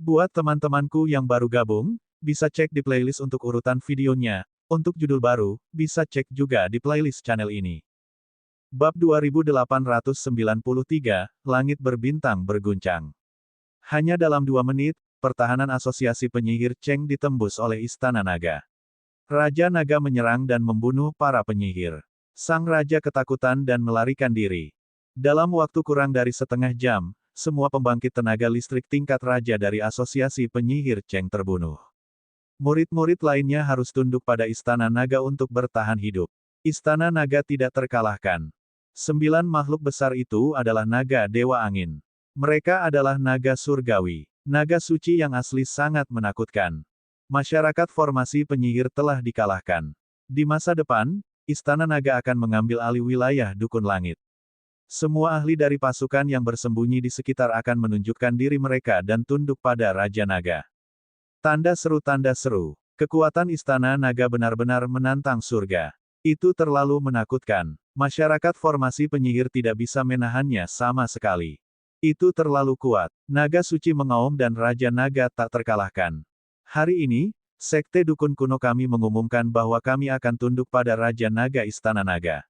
Buat teman-temanku yang baru gabung, bisa cek di playlist untuk urutan videonya. Untuk judul baru, bisa cek juga di playlist channel ini. Bab 2893, Langit Berbintang Berguncang. Hanya dalam 2 menit, pertahanan asosiasi penyihir Cheng ditembus oleh Istana Naga. Raja Naga menyerang dan membunuh para penyihir. Sang Raja ketakutan dan melarikan diri. Dalam waktu kurang dari setengah jam, semua pembangkit tenaga listrik tingkat raja dari asosiasi penyihir Cheng terbunuh. Murid-murid lainnya harus tunduk pada Istana Naga untuk bertahan hidup. Istana Naga tidak terkalahkan. 9 makhluk besar itu adalah naga Dewa Angin. Mereka adalah naga surgawi. Naga suci yang asli sangat menakutkan. Masyarakat formasi penyihir telah dikalahkan. Di masa depan, Istana Naga akan mengambil alih wilayah Dukun Langit. Semua ahli dari pasukan yang bersembunyi di sekitar akan menunjukkan diri mereka dan tunduk pada Raja Naga. Tanda seru. Kekuatan Istana Naga benar-benar menantang surga. Itu terlalu menakutkan. Masyarakat formasi penyihir tidak bisa menahannya sama sekali. Itu terlalu kuat. Naga suci mengaum dan Raja Naga tak terkalahkan. Hari ini, Sekte Dukun Kuno kami mengumumkan bahwa kami akan tunduk pada Raja Naga Istana Naga.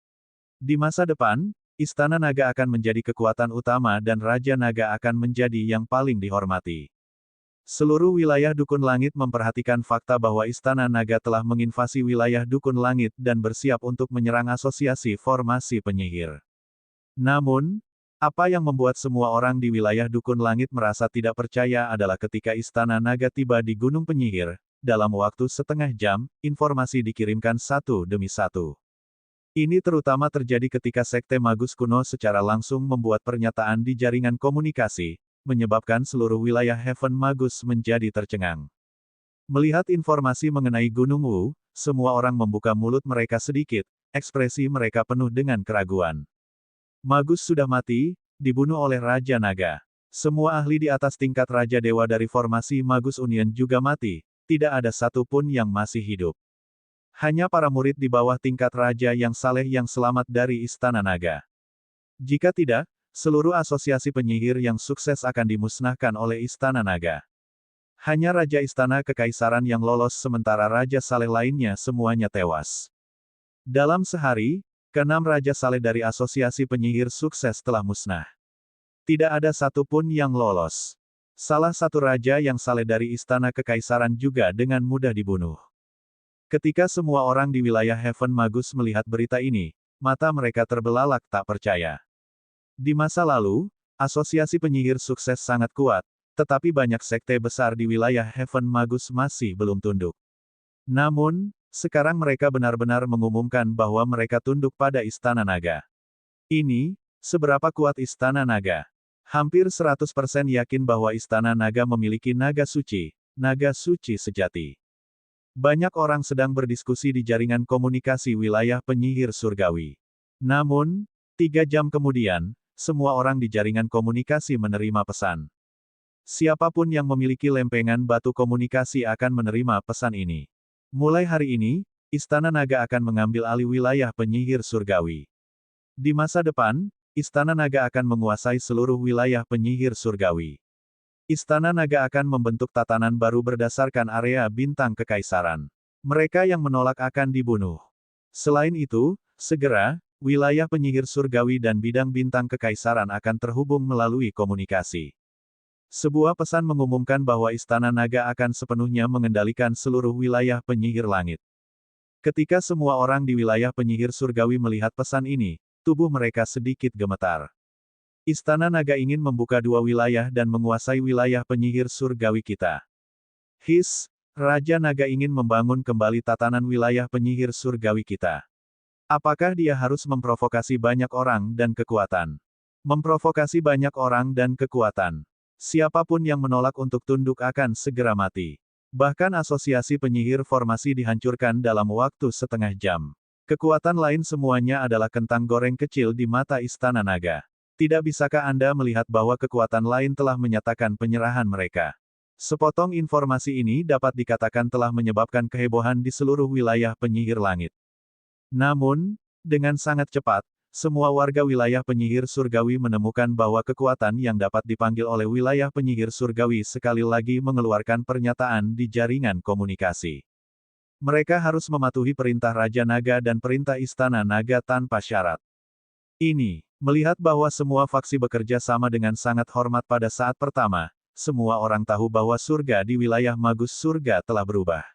Di masa depan, Istana Naga akan menjadi kekuatan utama dan Raja Naga akan menjadi yang paling dihormati. Seluruh wilayah Dukun Langit memperhatikan fakta bahwa Istana Naga telah menginvasi wilayah Dukun Langit dan bersiap untuk menyerang asosiasi formasi penyihir. Namun, apa yang membuat semua orang di wilayah Dukun Langit merasa tidak percaya adalah ketika Istana Naga tiba di Gunung Penyihir, dalam waktu setengah jam, informasi dikirimkan satu demi satu. Ini terutama terjadi ketika Sekte Magus Kuno secara langsung membuat pernyataan di jaringan komunikasi, menyebabkan seluruh wilayah Heaven Magus menjadi tercengang. Melihat informasi mengenai Gunung Wu, semua orang membuka mulut mereka sedikit, ekspresi mereka penuh dengan keraguan. Magus sudah mati, dibunuh oleh Raja Naga. Semua ahli di atas tingkat Raja Dewa dari formasi Magus Union juga mati, tidak ada satu pun yang masih hidup. Hanya para murid di bawah tingkat raja yang saleh yang selamat dari Istana Naga. Jika tidak, seluruh asosiasi penyihir yang sukses akan dimusnahkan oleh Istana Naga. Hanya Raja Istana Kekaisaran yang lolos sementara Raja Saleh lainnya semuanya tewas. Dalam sehari, ke-6 Raja Saleh dari asosiasi penyihir sukses telah musnah. Tidak ada satu pun yang lolos. Salah satu Raja yang saleh dari Istana Kekaisaran juga dengan mudah dibunuh. Ketika semua orang di wilayah Heaven Magus melihat berita ini, mata mereka terbelalak tak percaya. Di masa lalu, asosiasi penyihir sukses sangat kuat, tetapi banyak sekte besar di wilayah Heaven Magus masih belum tunduk. Namun, sekarang mereka benar-benar mengumumkan bahwa mereka tunduk pada Istana Naga. Ini, seberapa kuat Istana Naga? Hampir 100% yakin bahwa Istana Naga memiliki naga suci sejati. Banyak orang sedang berdiskusi di jaringan komunikasi wilayah penyihir surgawi. Namun, 3 jam kemudian, semua orang di jaringan komunikasi menerima pesan. Siapapun yang memiliki lempengan batu komunikasi akan menerima pesan ini. Mulai hari ini, Istana Naga akan mengambil alih wilayah penyihir surgawi. Di masa depan, Istana Naga akan menguasai seluruh wilayah penyihir surgawi. Istana Naga akan membentuk tatanan baru berdasarkan area bintang kekaisaran. Mereka yang menolak akan dibunuh. Selain itu, segera, wilayah penyihir surgawi dan bidang bintang kekaisaran akan terhubung melalui komunikasi. Sebuah pesan mengumumkan bahwa Istana Naga akan sepenuhnya mengendalikan seluruh wilayah penyihir langit. Ketika semua orang di wilayah penyihir surgawi melihat pesan ini, tubuh mereka sedikit gemetar. Istana Naga ingin membuka 2 wilayah dan menguasai wilayah penyihir surgawi kita. Raja Naga ingin membangun kembali tatanan wilayah penyihir surgawi kita. Apakah dia harus memprovokasi banyak orang dan kekuatan? Memprovokasi banyak orang dan kekuatan. Siapapun yang menolak untuk tunduk akan segera mati. Bahkan asosiasi penyihir formasi dihancurkan dalam waktu setengah jam. Kekuatan lain semuanya adalah kentang goreng kecil di mata Istana Naga. Tidak bisakah Anda melihat bahwa kekuatan lain telah menyatakan penyerahan mereka? Sepotong informasi ini dapat dikatakan telah menyebabkan kehebohan di seluruh wilayah penyihir langit. Namun, dengan sangat cepat, semua warga wilayah penyihir surgawi menemukan bahwa kekuatan yang dapat dipanggil oleh wilayah penyihir surgawi sekali lagi mengeluarkan pernyataan di jaringan komunikasi. Mereka harus mematuhi perintah Raja Naga dan perintah Istana Naga tanpa syarat. Ini, melihat bahwa semua faksi bekerja sama dengan sangat hormat pada saat pertama, semua orang tahu bahwa surga di wilayah Magus Surga telah berubah.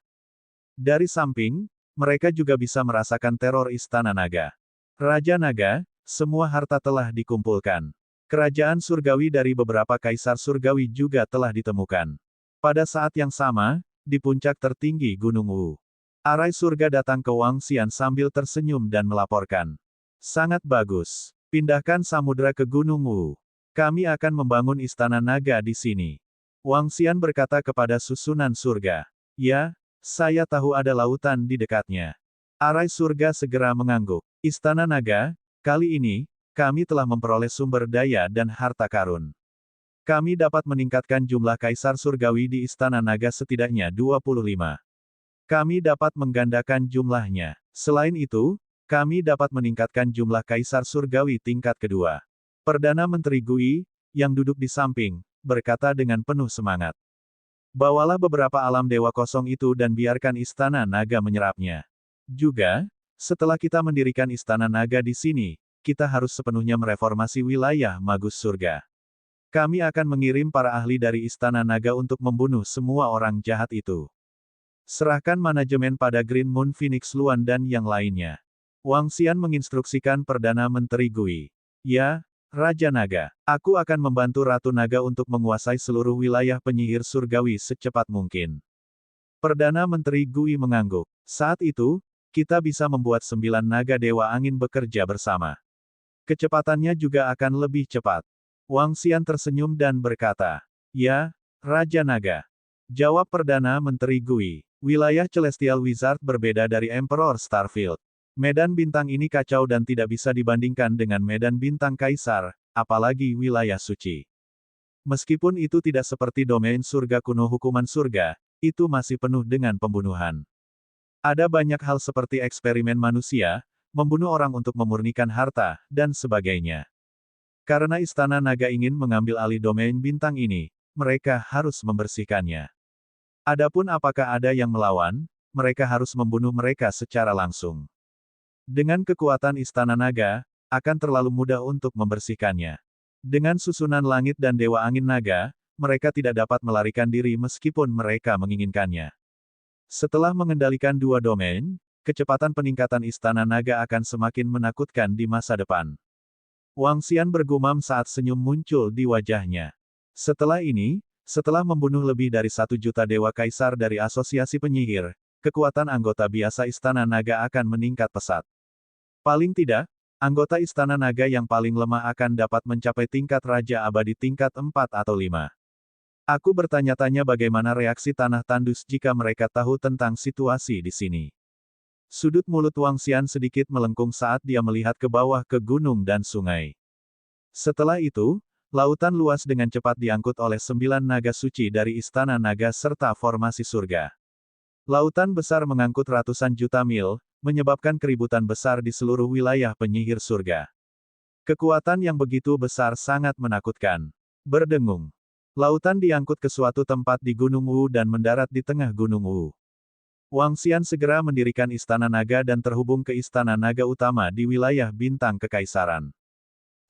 Dari samping, mereka juga bisa merasakan teror Istana Naga. Raja Naga, semua harta telah dikumpulkan. Kerajaan surgawi dari beberapa kaisar surgawi juga telah ditemukan. Pada saat yang sama, di puncak tertinggi Gunung Wu, arai surga datang ke Wang Xian sambil tersenyum dan melaporkan. Sangat bagus. Pindahkan samudera ke Gunung Wu. Kami akan membangun istana naga di sini. Wang Xian berkata kepada susunan surga. Ya, saya tahu ada lautan di dekatnya. Arai surga segera mengangguk. Istana naga, kali ini, kami telah memperoleh sumber daya dan harta karun. Kami dapat meningkatkan jumlah kaisar surgawi di istana naga setidaknya 25. Kami dapat menggandakan jumlahnya. Selain itu, kami dapat meningkatkan jumlah kaisar surgawi tingkat kedua. Perdana Menteri Gui, yang duduk di samping, berkata dengan penuh semangat. Bawalah beberapa alam dewa kosong itu dan biarkan istana naga menyerapnya. Juga, setelah kita mendirikan istana naga di sini, kita harus sepenuhnya mereformasi wilayah Magus Surga. Kami akan mengirim para ahli dari istana naga untuk membunuh semua orang jahat itu. Serahkan manajemen pada Green Moon Phoenix Luan dan yang lainnya. Wang Xian menginstruksikan Perdana Menteri Gui. Ya, Raja Naga, aku akan membantu Ratu Naga untuk menguasai seluruh wilayah penyihir surgawi secepat mungkin. Perdana Menteri Gui mengangguk. Saat itu, kita bisa membuat 9 naga dewa angin bekerja bersama. Kecepatannya juga akan lebih cepat. Wang Xian tersenyum dan berkata, ya, Raja Naga. Jawab Perdana Menteri Gui. Wilayah Celestial Wizard berbeda dari Emperor Starfield. Medan bintang ini kacau dan tidak bisa dibandingkan dengan medan bintang Kaisar, apalagi wilayah suci. Meskipun itu tidak seperti domain surga kuno hukuman surga, itu masih penuh dengan pembunuhan. Ada banyak hal seperti eksperimen manusia, membunuh orang untuk memurnikan harta, dan sebagainya. Karena Istana Naga ingin mengambil alih domain bintang ini, mereka harus membersihkannya. Adapun apakah ada yang melawan, mereka harus membunuh mereka secara langsung. Dengan kekuatan Istana Naga, akan terlalu mudah untuk membersihkannya. Dengan susunan langit dan Dewa Angin Naga, mereka tidak dapat melarikan diri meskipun mereka menginginkannya. Setelah mengendalikan dua domain, kecepatan peningkatan Istana Naga akan semakin menakutkan di masa depan. Wang Xian bergumam saat senyum muncul di wajahnya. Setelah ini, setelah membunuh lebih dari 1 juta Dewa Kaisar dari Asosiasi Penyihir, kekuatan anggota biasa Istana Naga akan meningkat pesat. Paling tidak, anggota Istana Naga yang paling lemah akan dapat mencapai tingkat Raja Abadi tingkat 4 atau 5. Aku bertanya-tanya bagaimana reaksi Tanah Tandus jika mereka tahu tentang situasi di sini. Sudut mulut Wang Xian sedikit melengkung saat dia melihat ke bawah ke gunung dan sungai. Setelah itu, lautan luas dengan cepat diangkut oleh 9 naga suci dari Istana Naga serta formasi surga. Lautan besar mengangkut ratusan juta mil, menyebabkan keributan besar di seluruh wilayah penyihir surga. Kekuatan yang begitu besar sangat menakutkan. Berdengung. Lautan diangkut ke suatu tempat di Gunung Wu dan mendarat di tengah Gunung Wu. Wang Xian segera mendirikan Istana Naga dan terhubung ke Istana Naga Utama di wilayah Bintang Kekaisaran.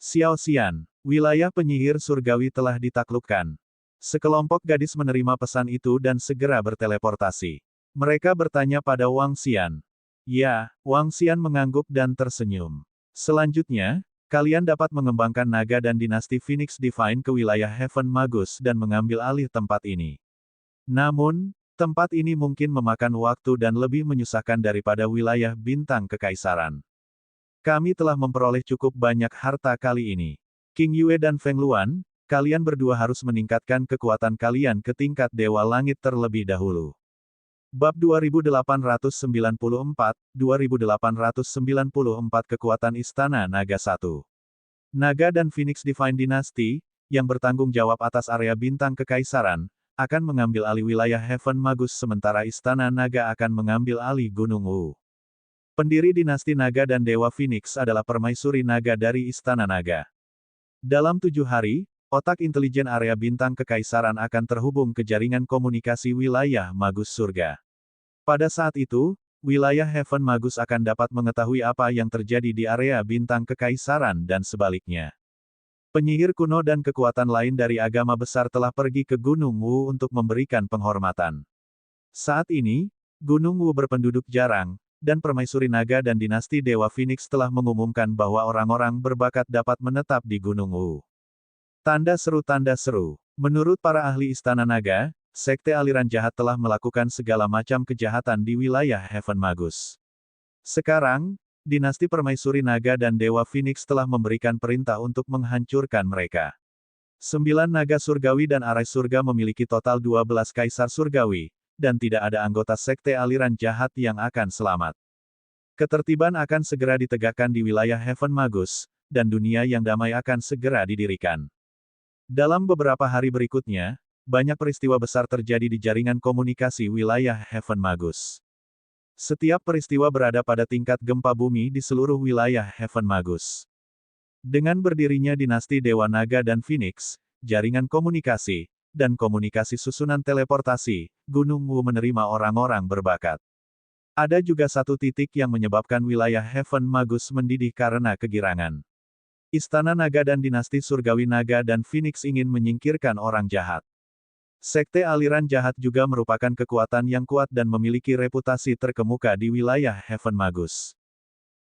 Xiao Xian, wilayah penyihir surgawi telah ditaklukkan. Sekelompok gadis menerima pesan itu dan segera berteleportasi. Mereka bertanya pada Wang Xian. Ya, Wang Xian mengangguk dan tersenyum. Selanjutnya, kalian dapat mengembangkan naga dan dinasti Phoenix Divine ke wilayah Heaven Magus dan mengambil alih tempat ini. Namun, tempat ini mungkin memakan waktu dan lebih menyusahkan daripada wilayah Bintang Kekaisaran. Kami telah memperoleh cukup banyak harta kali ini. King Yue dan Feng Luan, kalian berdua harus meningkatkan kekuatan kalian ke tingkat Dewa Langit terlebih dahulu. Bab 2894, 2894 Kekuatan Istana Naga 1. Naga dan Phoenix Divine Dynasty, yang bertanggung jawab atas area Bintang Kekaisaran, akan mengambil alih wilayah Heaven Magus sementara Istana Naga akan mengambil alih Gunung Wu. Pendiri dinasti naga dan Dewa Phoenix adalah permaisuri naga dari Istana Naga. Dalam 7 hari, otak intelijen area bintang kekaisaran akan terhubung ke jaringan komunikasi wilayah Magus Surga. Pada saat itu, wilayah Heaven Magus akan dapat mengetahui apa yang terjadi di area bintang kekaisaran dan sebaliknya. Penyihir kuno dan kekuatan lain dari agama besar telah pergi ke Gunung Wu untuk memberikan penghormatan. Saat ini, Gunung Wu berpenduduk jarang, dan permaisuri naga dan dinasti Dewa Phoenix telah mengumumkan bahwa orang-orang berbakat dapat menetap di Gunung Wu. Tanda seru. Menurut para ahli Istana Naga, sekte aliran jahat telah melakukan segala macam kejahatan di wilayah Heaven Magus. Sekarang, dinasti permaisuri naga dan Dewa Phoenix telah memberikan perintah untuk menghancurkan mereka. 9 naga surgawi dan arai surga memiliki total 12 kaisar surgawi, dan tidak ada anggota sekte aliran jahat yang akan selamat. Ketertiban akan segera ditegakkan di wilayah Heaven Magus, dan dunia yang damai akan segera didirikan. Dalam beberapa hari berikutnya, banyak peristiwa besar terjadi di jaringan komunikasi wilayah Heaven Magus. Setiap peristiwa berada pada tingkat gempa bumi di seluruh wilayah Heaven Magus. Dengan berdirinya dinasti Dewa Naga dan Phoenix, jaringan komunikasi, dan komunikasi susunan teleportasi, Gunung Wu menerima orang-orang berbakat. Ada juga satu titik yang menyebabkan wilayah Heaven Magus mendidih karena kegirangan. Istana Naga dan dinasti Surgawi Naga dan Phoenix ingin menyingkirkan orang jahat. Sekte aliran jahat juga merupakan kekuatan yang kuat dan memiliki reputasi terkemuka di wilayah Heaven Magus.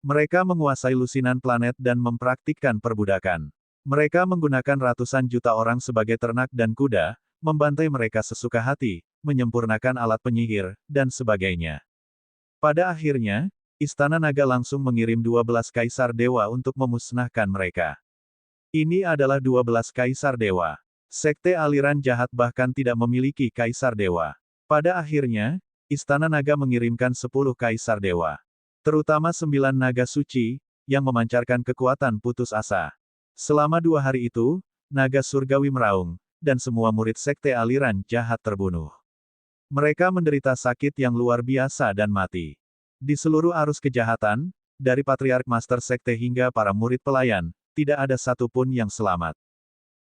Mereka menguasai lusinan planet dan mempraktikkan perbudakan. Mereka menggunakan ratusan juta orang sebagai ternak dan kuda, membantai mereka sesuka hati, menyempurnakan alat penyihir, dan sebagainya. Pada akhirnya, Istana Naga langsung mengirim 12 kaisar dewa untuk memusnahkan mereka. Ini adalah 12 kaisar dewa. Sekte aliran jahat bahkan tidak memiliki kaisar dewa. Pada akhirnya, Istana Naga mengirimkan 10 kaisar dewa. Terutama 9 naga suci, yang memancarkan kekuatan putus asa. Selama 2 hari itu, naga surgawi meraung, dan semua murid sekte aliran jahat terbunuh. Mereka menderita sakit yang luar biasa dan mati. Di seluruh arus kejahatan, dari Patriark Master Sekte hingga para murid pelayan, tidak ada satupun yang selamat.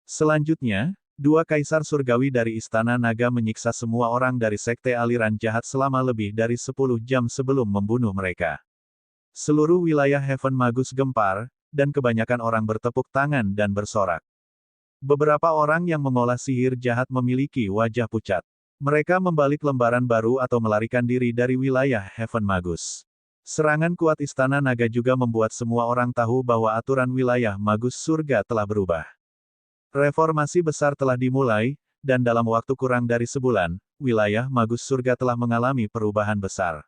Selanjutnya, 2 kaisar surgawi dari Istana Naga menyiksa semua orang dari sekte aliran jahat selama lebih dari 10 jam sebelum membunuh mereka. Seluruh wilayah Heaven Magus gempar, dan kebanyakan orang bertepuk tangan dan bersorak. Beberapa orang yang mengolah sihir jahat memiliki wajah pucat. Mereka membalik lembaran baru atau melarikan diri dari wilayah Heaven Magus. Serangan kuat Istana Naga juga membuat semua orang tahu bahwa aturan wilayah Magus Surga telah berubah. Reformasi besar telah dimulai, dan dalam waktu kurang dari sebulan, wilayah Magus Surga telah mengalami perubahan besar.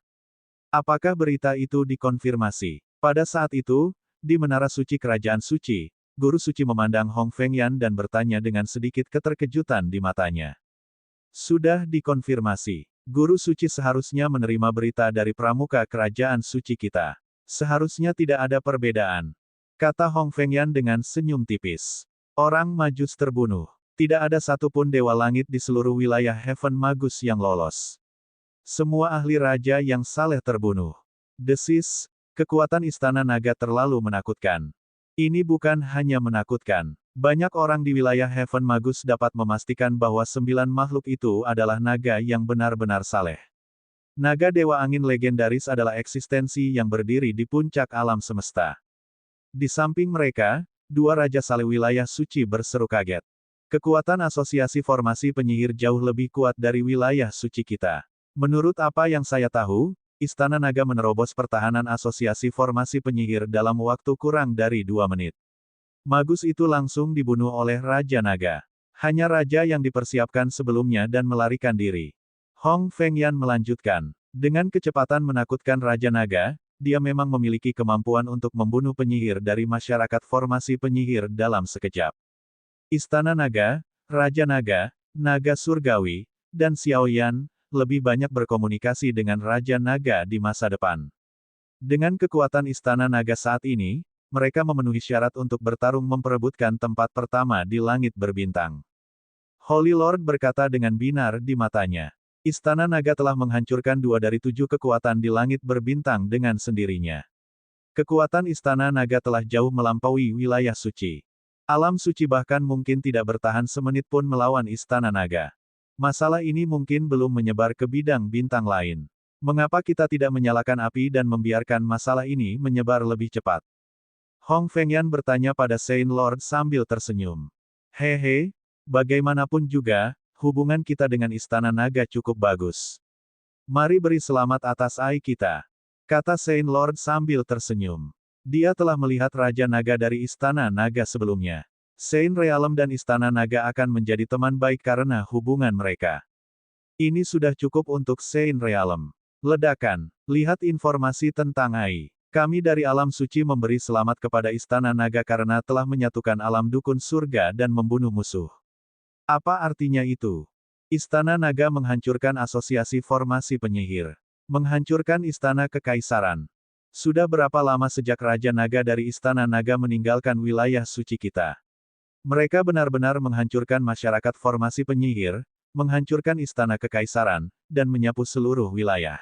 Apakah berita itu dikonfirmasi? Pada saat itu, di Menara Suci Kerajaan Suci, Guru Suci memandang Hong Fengyan dan bertanya dengan sedikit keterkejutan di matanya. Sudah dikonfirmasi. Guru Suci seharusnya menerima berita dari pramuka Kerajaan Suci kita. Seharusnya tidak ada perbedaan, kata Hong Fengyan dengan senyum tipis. Orang Majus terbunuh. Tidak ada satupun dewa langit di seluruh wilayah Heaven Magus yang lolos. Semua ahli raja yang saleh terbunuh. Desis, kekuatan Istana Naga terlalu menakutkan. Ini bukan hanya menakutkan. Banyak orang di wilayah Heaven Magus dapat memastikan bahwa 9 makhluk itu adalah naga yang benar-benar saleh. Naga Dewa Angin legendaris adalah eksistensi yang berdiri di puncak alam semesta. Di samping mereka, 2 raja saleh wilayah suci berseru kaget. Kekuatan asosiasi formasi penyihir jauh lebih kuat dari wilayah suci kita. Menurut apa yang saya tahu, Istana Naga menerobos pertahanan asosiasi formasi penyihir dalam waktu kurang dari 2 menit. Magus itu langsung dibunuh oleh Raja Naga. Hanya raja yang dipersiapkan sebelumnya dan melarikan diri. Hong Fengyan melanjutkan. Dengan kecepatan menakutkan Raja Naga, dia memang memiliki kemampuan untuk membunuh penyihir dari masyarakat formasi penyihir dalam sekejap. Istana Naga, Raja Naga, Naga Surgawi, dan Xiaoyan, lebih banyak berkomunikasi dengan Raja Naga di masa depan. Dengan kekuatan Istana Naga saat ini, mereka memenuhi syarat untuk bertarung memperebutkan tempat pertama di langit berbintang. Holy Lord berkata dengan binar di matanya. Istana Naga telah menghancurkan 2 dari 7 kekuatan di langit berbintang dengan sendirinya. Kekuatan Istana Naga telah jauh melampaui wilayah suci. Alam suci bahkan mungkin tidak bertahan semenit pun melawan Istana Naga. Masalah ini mungkin belum menyebar ke bidang bintang lain. Mengapa kita tidak menyalakan api dan membiarkan masalah ini menyebar lebih cepat? Hong Fengyan bertanya pada Saint Lord sambil tersenyum. Hehe, bagaimanapun juga, hubungan kita dengan Istana Naga cukup bagus. Mari beri selamat atas Ai kita, kata Saint Lord sambil tersenyum. Dia telah melihat Raja Naga dari Istana Naga sebelumnya. Saint Realm dan Istana Naga akan menjadi teman baik karena hubungan mereka. Ini sudah cukup untuk Saint Realm. Ledakan. Lihat informasi tentang Ai. Kami dari alam suci memberi selamat kepada Istana Naga karena telah menyatukan alam dukun surga dan membunuh musuh. Apa artinya itu? Istana Naga menghancurkan asosiasi formasi penyihir. Menghancurkan Istana Kekaisaran. Sudah berapa lama sejak Raja Naga dari Istana Naga meninggalkan wilayah suci kita? Mereka benar-benar menghancurkan masyarakat formasi penyihir, menghancurkan Istana Kekaisaran, dan menyapu seluruh wilayah.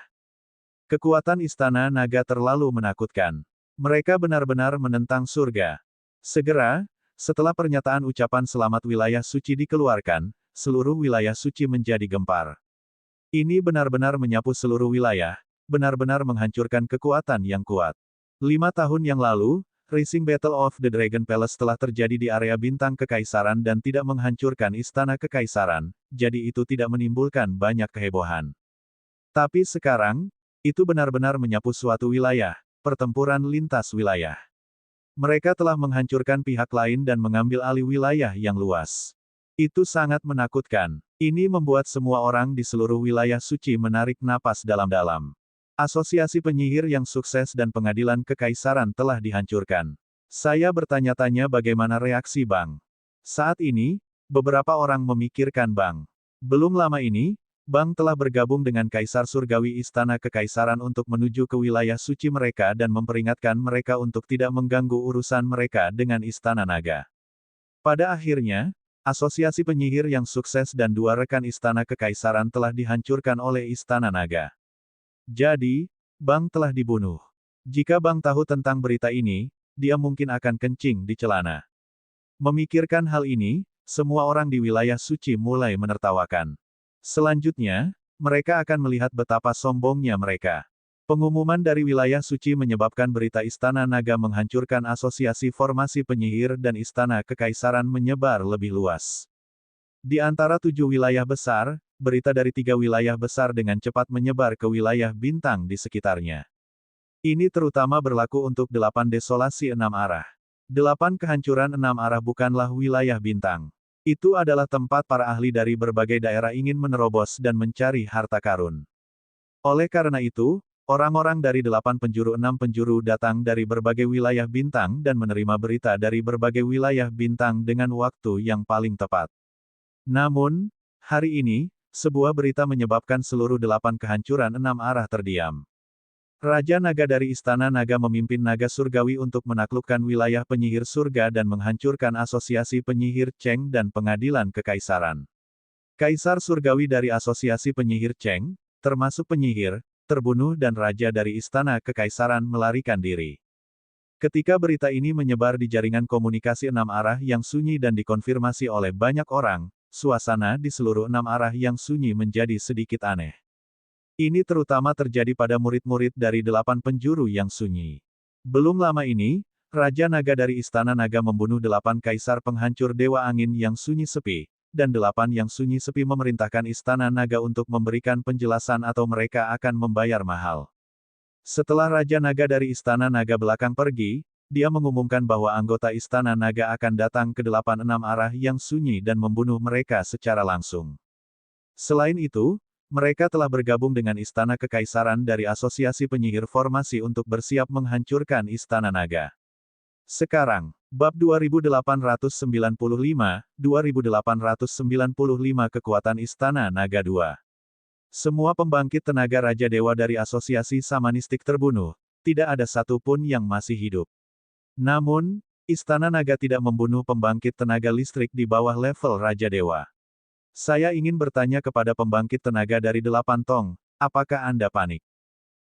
Kekuatan Istana Naga terlalu menakutkan. Mereka benar-benar menentang surga. Segera, setelah pernyataan ucapan selamat wilayah suci dikeluarkan, seluruh wilayah suci menjadi gempar. Ini benar-benar menyapu seluruh wilayah, benar-benar menghancurkan kekuatan yang kuat. 5 tahun yang lalu, Racing Battle of the Dragon Palace telah terjadi di area bintang kekaisaran dan tidak menghancurkan Istana Kekaisaran, jadi itu tidak menimbulkan banyak kehebohan. Tapi sekarang, itu benar-benar menyapu suatu wilayah, pertempuran lintas wilayah. Mereka telah menghancurkan pihak lain dan mengambil alih wilayah yang luas. Itu sangat menakutkan. Ini membuat semua orang di seluruh wilayah suci menarik napas dalam-dalam. Asosiasi penyihir yang sukses dan pengadilan kekaisaran telah dihancurkan. Saya bertanya-tanya bagaimana reaksi Bang. Saat ini, beberapa orang memikirkan Bang. Belum lama ini, Bang telah bergabung dengan Kaisar Surgawi Istana Kekaisaran untuk menuju ke wilayah suci mereka dan memperingatkan mereka untuk tidak mengganggu urusan mereka dengan Istana Naga. Pada akhirnya, asosiasi penyihir yang sukses dan 2 rekan Istana Kekaisaran telah dihancurkan oleh Istana Naga. Jadi, Bang telah dibunuh. Jika Bang tahu tentang berita ini, dia mungkin akan kencing di celana. Memikirkan hal ini, semua orang di wilayah suci mulai menertawakan. Selanjutnya, mereka akan melihat betapa sombongnya mereka. Pengumuman dari wilayah suci menyebabkan berita Istana Naga menghancurkan asosiasi formasi penyihir dan Istana Kekaisaran menyebar lebih luas. Di antara 7 wilayah besar, berita dari 3 wilayah besar dengan cepat menyebar ke wilayah bintang di sekitarnya. Ini terutama berlaku untuk 8 desolasi 6 arah. 8 kehancuran 6 arah bukanlah wilayah bintang. Itu adalah tempat para ahli dari berbagai daerah ingin menerobos dan mencari harta karun. Oleh karena itu, orang-orang dari 8 penjuru 6 penjuru datang dari berbagai wilayah bintang dan menerima berita dari berbagai wilayah bintang dengan waktu yang paling tepat. Namun, hari ini, sebuah berita menyebabkan seluruh 8 kehancuran 6 arah terdiam. Raja Naga dari Istana Naga memimpin Naga Surgawi untuk menaklukkan wilayah penyihir surga dan menghancurkan asosiasi penyihir Cheng dan pengadilan kekaisaran. Kaisar Surgawi dari asosiasi penyihir Cheng, termasuk penyihir, terbunuh dan Raja dari Istana Kekaisaran melarikan diri. Ketika berita ini menyebar di jaringan komunikasi 6 arah yang sunyi dan dikonfirmasi oleh banyak orang, suasana di seluruh 6 arah yang sunyi menjadi sedikit aneh. Ini terutama terjadi pada murid-murid dari 8 penjuru yang sunyi. Belum lama ini, Raja Naga dari Istana Naga membunuh 8 kaisar penghancur Dewa Angin yang sunyi sepi, dan 8 yang sunyi sepi memerintahkan Istana Naga untuk memberikan penjelasan atau mereka akan membayar mahal. Setelah Raja Naga dari Istana Naga belakang pergi, dia mengumumkan bahwa anggota Istana Naga akan datang ke 86 arah yang sunyi dan membunuh mereka secara langsung. Selain itu, mereka telah bergabung dengan Istana Kekaisaran dari Asosiasi Penyihir Formasi untuk bersiap menghancurkan Istana Naga. Sekarang, Bab 2895 Kekuatan Istana Naga 2. Semua pembangkit tenaga Raja Dewa dari Asosiasi Samanistik terbunuh, tidak ada satu pun yang masih hidup. Namun, Istana Naga tidak membunuh pembangkit tenaga listrik di bawah level Raja Dewa. Saya ingin bertanya kepada pembangkit tenaga dari 8 tong, apakah Anda panik?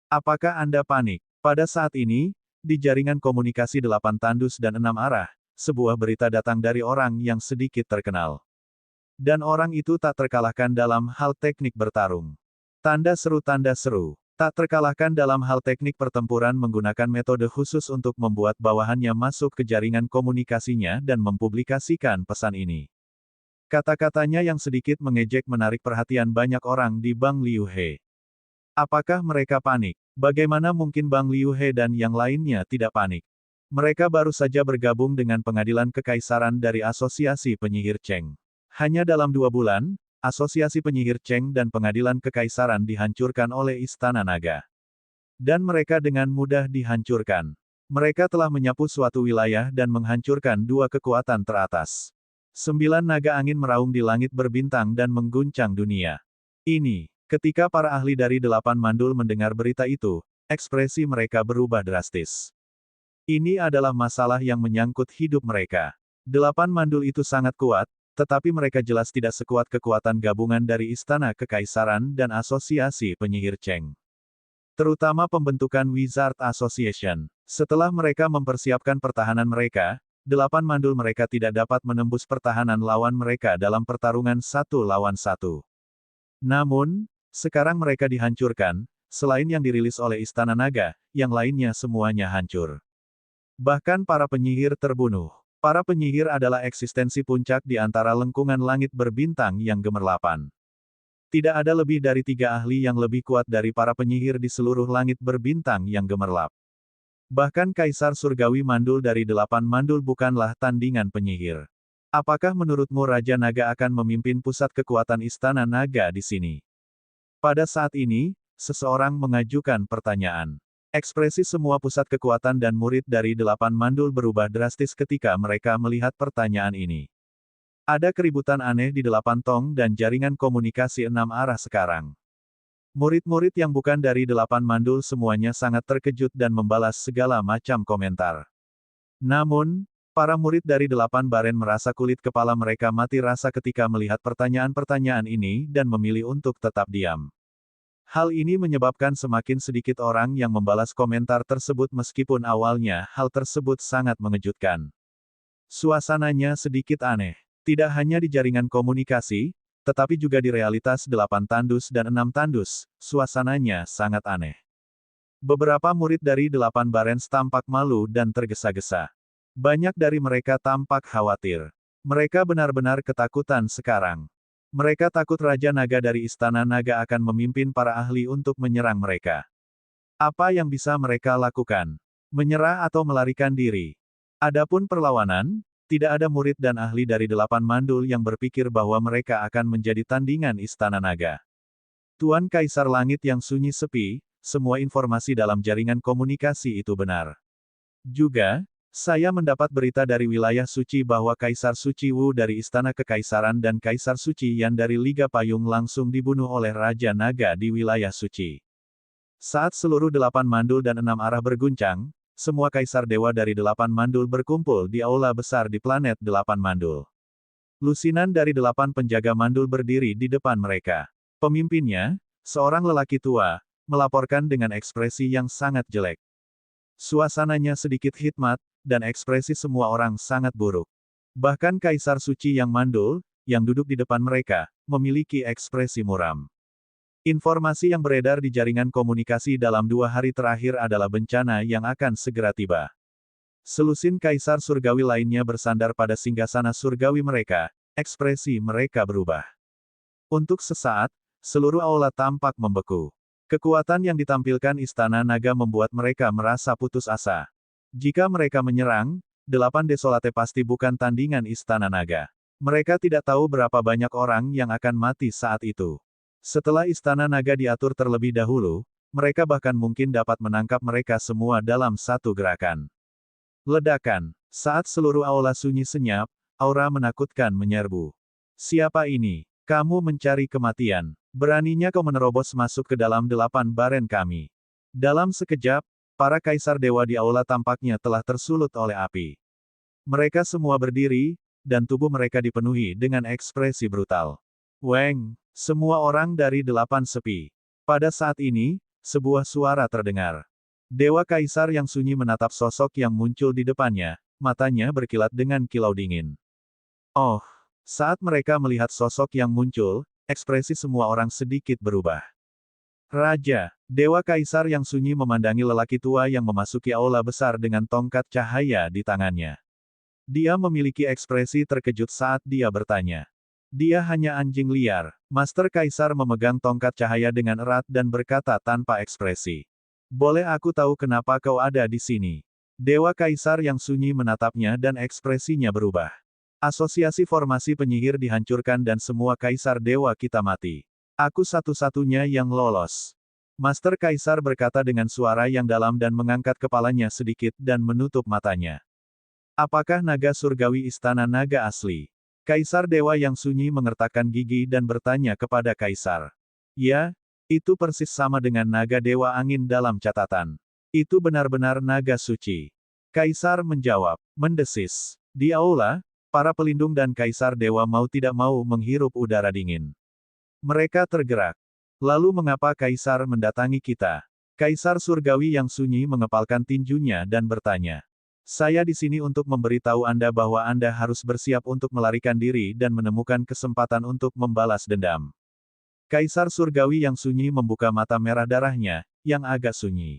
Apakah Anda panik? Pada saat ini, di jaringan komunikasi 8 tandus dan 6 arah, sebuah berita datang dari orang yang sedikit terkenal. Dan orang itu tak terkalahkan dalam hal teknik bertarung. Tanda seru, tak terkalahkan dalam hal teknik pertempuran menggunakan metode khusus untuk membuat bawahannya masuk ke jaringan komunikasinya dan mempublikasikan pesan ini. Kata-katanya yang sedikit mengejek menarik perhatian banyak orang di Bang Liuhe. Apakah mereka panik? Bagaimana mungkin Bang Liuhe dan yang lainnya tidak panik? Mereka baru saja bergabung dengan pengadilan kekaisaran dari Asosiasi Penyihir Cheng. Hanya dalam 2 bulan, Asosiasi Penyihir Cheng dan Pengadilan Kekaisaran dihancurkan oleh Istana Naga. Dan mereka dengan mudah dihancurkan. Mereka telah menyapu suatu wilayah dan menghancurkan 2 kekuatan teratas. 9 naga angin meraung di langit berbintang dan mengguncang dunia. Ini, ketika para ahli dari 8 mandul mendengar berita itu, ekspresi mereka berubah drastis. Ini adalah masalah yang menyangkut hidup mereka. 8 mandul itu sangat kuat, tetapi mereka jelas tidak sekuat kekuatan gabungan dari Istana Kekaisaran dan Asosiasi Penyihir Cheng. Terutama pembentukan Wizard Association. Setelah mereka mempersiapkan pertahanan mereka, 8 mandul mereka tidak dapat menembus pertahanan lawan mereka dalam pertarungan 1 lawan 1. Namun, sekarang mereka dihancurkan, selain yang dirilis oleh Istana Naga, yang lainnya semuanya hancur. Bahkan para penyihir terbunuh. Para penyihir adalah eksistensi puncak di antara lengkungan langit berbintang yang gemerlapan. Tidak ada lebih dari 3 ahli yang lebih kuat dari para penyihir di seluruh langit berbintang yang gemerlap. Bahkan Kaisar Surgawi Mandul dari 8 mandul bukanlah tandingan penyihir. Apakah menurutmu Raja Naga akan memimpin pusat kekuatan Istana Naga di sini? Pada saat ini, seseorang mengajukan pertanyaan. Ekspresi semua pusat kekuatan dan murid dari 8 mandul berubah drastis ketika mereka melihat pertanyaan ini. Ada keributan aneh di 8 tong dan jaringan komunikasi 6 arah sekarang. Murid-murid yang bukan dari 8 mandul semuanya sangat terkejut dan membalas segala macam komentar. Namun, para murid dari 8 baren merasa kulit kepala mereka mati rasa ketika melihat pertanyaan-pertanyaan ini dan memilih untuk tetap diam. Hal ini menyebabkan semakin sedikit orang yang membalas komentar tersebut meskipun awalnya hal tersebut sangat mengejutkan. Suasananya sedikit aneh. Tidak hanya di jaringan komunikasi, tetapi juga di realitas 8 tandus dan 6 tandus, suasananya sangat aneh. Beberapa murid dari 8 barens tampak malu dan tergesa-gesa. Banyak dari mereka tampak khawatir. Mereka benar-benar ketakutan sekarang. Mereka takut Raja Naga dari Istana Naga akan memimpin para ahli untuk menyerang mereka. Apa yang bisa mereka lakukan? Menyerah atau melarikan diri? Adapun perlawanan, tidak ada murid dan ahli dari 8 mandul yang berpikir bahwa mereka akan menjadi tandingan Istana Naga. Tuan Kaisar Langit yang sunyi sepi, semua informasi dalam jaringan komunikasi itu benar. Juga, saya mendapat berita dari wilayah suci bahwa Kaisar Suci Wu dari Istana Kekaisaran dan Kaisar Suci Yan dari Liga Payung langsung dibunuh oleh Raja Naga di wilayah suci. Saat seluruh 8 mandul dan 6 arah berguncang, semua Kaisar Dewa dari 8 mandul berkumpul di aula besar di planet 8 mandul. Lusinan dari 8 penjaga mandul berdiri di depan mereka. Pemimpinnya, seorang lelaki tua, melaporkan dengan ekspresi yang sangat jelek. Suasananya sedikit hikmat, dan ekspresi semua orang sangat buruk. Bahkan Kaisar Suci yang mandul, yang duduk di depan mereka, memiliki ekspresi muram. Informasi yang beredar di jaringan komunikasi dalam 2 hari terakhir adalah bencana yang akan segera tiba. Selusin Kaisar Surgawi lainnya bersandar pada singgasana surgawi mereka, ekspresi mereka berubah. Untuk sesaat, seluruh aula tampak membeku. Kekuatan yang ditampilkan Istana Naga membuat mereka merasa putus asa. Jika mereka menyerang, 8 Desolate pasti bukan tandingan Istana Naga. Mereka tidak tahu berapa banyak orang yang akan mati saat itu. Setelah Istana Naga diatur terlebih dahulu, mereka bahkan mungkin dapat menangkap mereka semua dalam satu gerakan. Ledakan. Saat seluruh aula sunyi senyap, aura menakutkan menyerbu. Siapa ini? Kamu mencari kematian. Beraninya kau menerobos masuk ke dalam 8 baren kami. Dalam sekejap, para kaisar dewa di aula tampaknya telah tersulut oleh api. Mereka semua berdiri, dan tubuh mereka dipenuhi dengan ekspresi brutal. Weng, semua orang dari delapan sepi. Pada saat ini, sebuah suara terdengar. Dewa Kaisar yang sunyi menatap sosok yang muncul di depannya, matanya berkilat dengan kilau dingin. Oh, saat mereka melihat sosok yang muncul, ekspresi semua orang sedikit berubah. Raja, Dewa Kaisar yang sunyi memandangi lelaki tua yang memasuki aula besar dengan tongkat cahaya di tangannya. Dia memiliki ekspresi terkejut saat dia bertanya. Dia hanya anjing liar. Master Kaisar memegang tongkat cahaya dengan erat dan berkata tanpa ekspresi. Boleh aku tahu kenapa kau ada di sini? Dewa Kaisar yang sunyi menatapnya dan ekspresinya berubah. Asosiasi formasi penyihir dihancurkan dan semua Kaisar Dewa kita mati. Aku satu-satunya yang lolos. Master Kaisar berkata dengan suara yang dalam dan mengangkat kepalanya sedikit dan menutup matanya. Apakah naga surgawi istana naga asli? Kaisar Dewa yang sunyi mengertakkan gigi dan bertanya kepada Kaisar. Ya, itu persis sama dengan naga Dewa Angin dalam catatan. Itu benar-benar naga suci. Kaisar menjawab, mendesis. Di aula, para pelindung dan Kaisar Dewa mau tidak mau menghirup udara dingin. Mereka tergerak. Lalu mengapa Kaisar mendatangi kita? Kaisar Surgawi yang sunyi mengepalkan tinjunya dan bertanya. Saya di sini untuk memberitahu Anda bahwa Anda harus bersiap untuk melarikan diri dan menemukan kesempatan untuk membalas dendam. Kaisar Surgawi yang sunyi membuka mata merah darahnya, yang agak sunyi.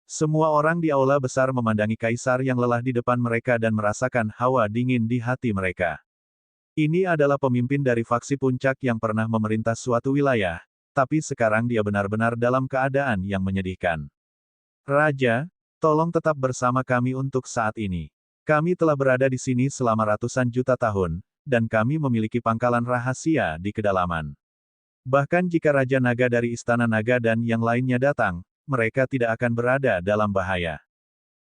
Semua orang di aula besar memandangi Kaisar yang lelah di depan mereka dan merasakan hawa dingin di hati mereka. Ini adalah pemimpin dari faksi puncak yang pernah memerintah suatu wilayah, tapi sekarang dia benar-benar dalam keadaan yang menyedihkan. Raja, tolong tetap bersama kami untuk saat ini. Kami telah berada di sini selama ratusan juta tahun, dan kami memiliki pangkalan rahasia di kedalaman. Bahkan jika Raja Naga dari Istana Naga dan yang lainnya datang, mereka tidak akan berada dalam bahaya.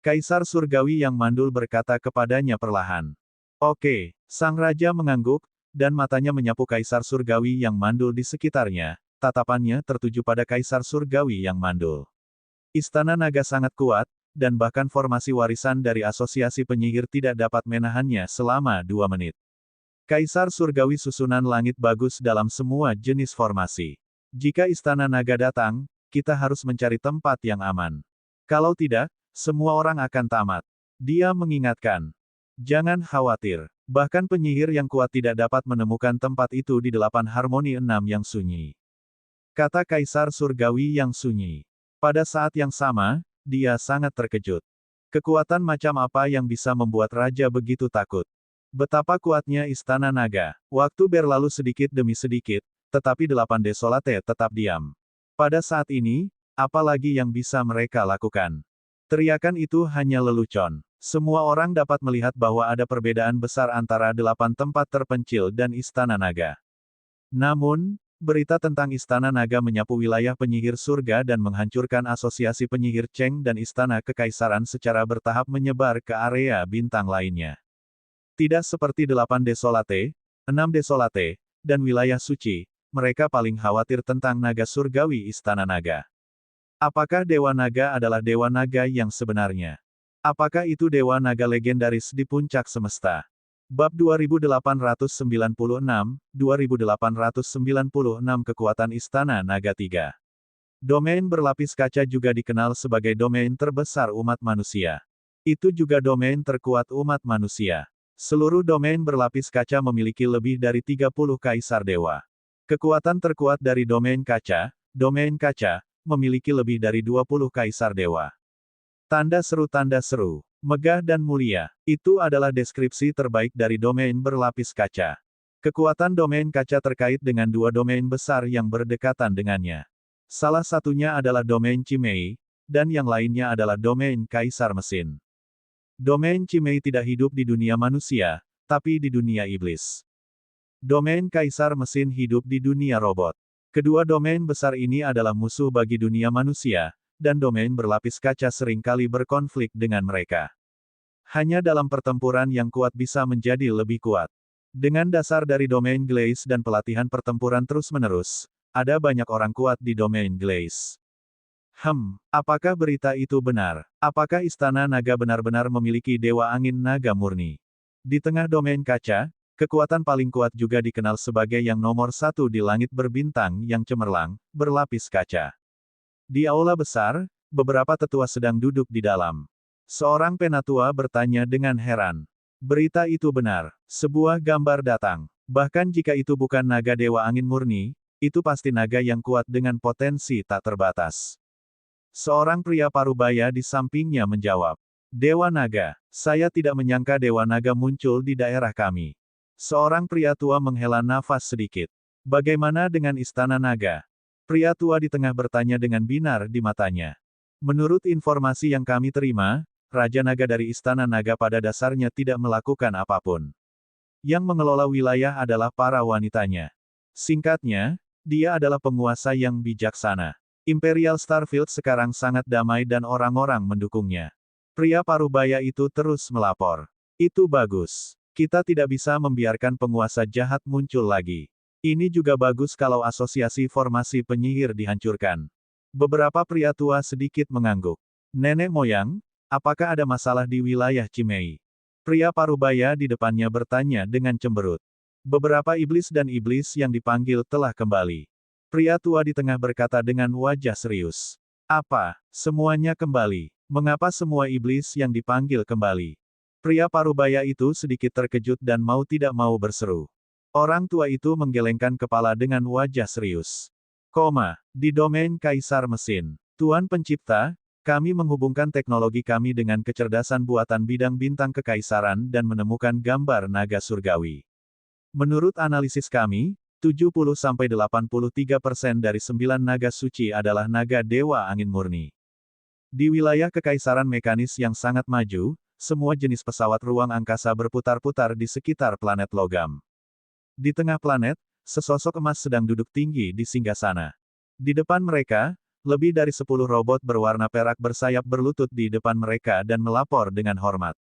Kaisar Surgawi yang mandul berkata kepadanya perlahan. Oke, sang raja mengangguk, dan matanya menyapu Kaisar Surgawi yang mandul di sekitarnya, tatapannya tertuju pada Kaisar Surgawi yang mandul. Istana Naga sangat kuat, dan bahkan formasi warisan dari asosiasi penyihir tidak dapat menahannya selama 2 menit. Kaisar Surgawi susunan langit bagus dalam semua jenis formasi. Jika Istana Naga datang, kita harus mencari tempat yang aman. Kalau tidak, semua orang akan tamat. Dia mengingatkan. Jangan khawatir. Bahkan penyihir yang kuat tidak dapat menemukan tempat itu di 8 harmoni 6 yang sunyi. Kata Kaisar Surgawi yang sunyi. Pada saat yang sama, dia sangat terkejut. Kekuatan macam apa yang bisa membuat raja begitu takut? Betapa kuatnya Istana Naga. Waktu berlalu sedikit demi sedikit, tetapi 8 Desolate tetap diam. Pada saat ini, apa lagi yang bisa mereka lakukan? Teriakan itu hanya lelucon. Semua orang dapat melihat bahwa ada perbedaan besar antara 8 tempat terpencil dan Istana Naga. Namun, berita tentang Istana Naga menyapu wilayah penyihir surga dan menghancurkan asosiasi penyihir Cheng dan Istana Kekaisaran secara bertahap menyebar ke area bintang lainnya. Tidak seperti 8 Desolate, 6 Desolate, dan wilayah suci, mereka paling khawatir tentang naga surgawi Istana Naga. Apakah Dewa Naga adalah Dewa Naga yang sebenarnya? Apakah itu Dewa Naga legendaris di puncak semesta? Bab 2896 Kekuatan Istana Naga 3. Domain berlapis kaca juga dikenal sebagai domain terbesar umat manusia. Itu juga domain terkuat umat manusia. Seluruh domain berlapis kaca memiliki lebih dari 30 kaisar dewa. Kekuatan terkuat dari domain kaca, memiliki lebih dari 20 kaisar dewa. Tanda seru, megah dan mulia. Itu adalah deskripsi terbaik dari domain berlapis kaca. Kekuatan domain kaca terkait dengan 2 domain besar yang berdekatan dengannya. Salah satunya adalah domain Cimei, dan yang lainnya adalah domain Kaisar Mesin. Domain Cimei tidak hidup di dunia manusia, tapi di dunia iblis. Domain Kaisar Mesin hidup di dunia robot. Kedua domain besar ini adalah musuh bagi dunia manusia, dan domain berlapis kaca seringkali berkonflik dengan mereka. Hanya dalam pertempuran yang kuat bisa menjadi lebih kuat. Dengan dasar dari domain Glaze dan pelatihan pertempuran terus-menerus, ada banyak orang kuat di domain Glaze. Apakah berita itu benar? Apakah Istana Naga benar-benar memiliki Dewa Angin Naga murni? Di tengah domain kaca, Kekuatan paling kuat juga dikenal sebagai yang nomor satu di langit berbintang yang cemerlang, berlapis kaca. Di aula besar, beberapa tetua sedang duduk di dalam. Seorang penatua bertanya dengan heran. Berita itu benar. Sebuah gambar datang. Bahkan jika itu bukan naga dewa angin murni, itu pasti naga yang kuat dengan potensi tak terbatas. Seorang pria parubaya di sampingnya menjawab. Dewa naga, saya tidak menyangka dewa naga muncul di daerah kami. Seorang pria tua menghela nafas sedikit. Bagaimana dengan istana naga? Pria tua di tengah bertanya dengan binar di matanya. Menurut informasi yang kami terima, Raja Naga dari Istana Naga pada dasarnya tidak melakukan apapun. Yang mengelola wilayah adalah para wanitanya. Singkatnya, dia adalah penguasa yang bijaksana. Imperial Starfield sekarang sangat damai dan orang-orang mendukungnya. Pria parubaya itu terus melapor. Itu bagus. Kita tidak bisa membiarkan penguasa jahat muncul lagi. Ini juga bagus kalau asosiasi formasi penyihir dihancurkan. Beberapa pria tua sedikit mengangguk. Nenek moyang, apakah ada masalah di wilayah Cimei? Pria parubaya di depannya bertanya dengan cemberut. Beberapa iblis dan iblis yang dipanggil telah kembali. Pria tua di tengah berkata dengan wajah serius. Apa? Semuanya kembali. Mengapa semua iblis yang dipanggil kembali? Pria parubaya itu sedikit terkejut dan mau tidak mau berseru. Orang tua itu menggelengkan kepala dengan wajah serius. Di domain Kaisar Mesin. Tuan Pencipta, kami menghubungkan teknologi kami dengan kecerdasan buatan bidang bintang kekaisaran dan menemukan gambar naga surgawi. Menurut analisis kami, 70-83% dari 9 naga suci adalah naga dewa angin murni. Di wilayah kekaisaran mekanis yang sangat maju, semua jenis pesawat ruang angkasa berputar-putar di sekitar planet logam. Di tengah planet, sesosok emas sedang duduk tinggi di singgasana. Di depan mereka, lebih dari 10 robot berwarna perak bersayap berlutut di depan mereka dan melapor dengan hormat.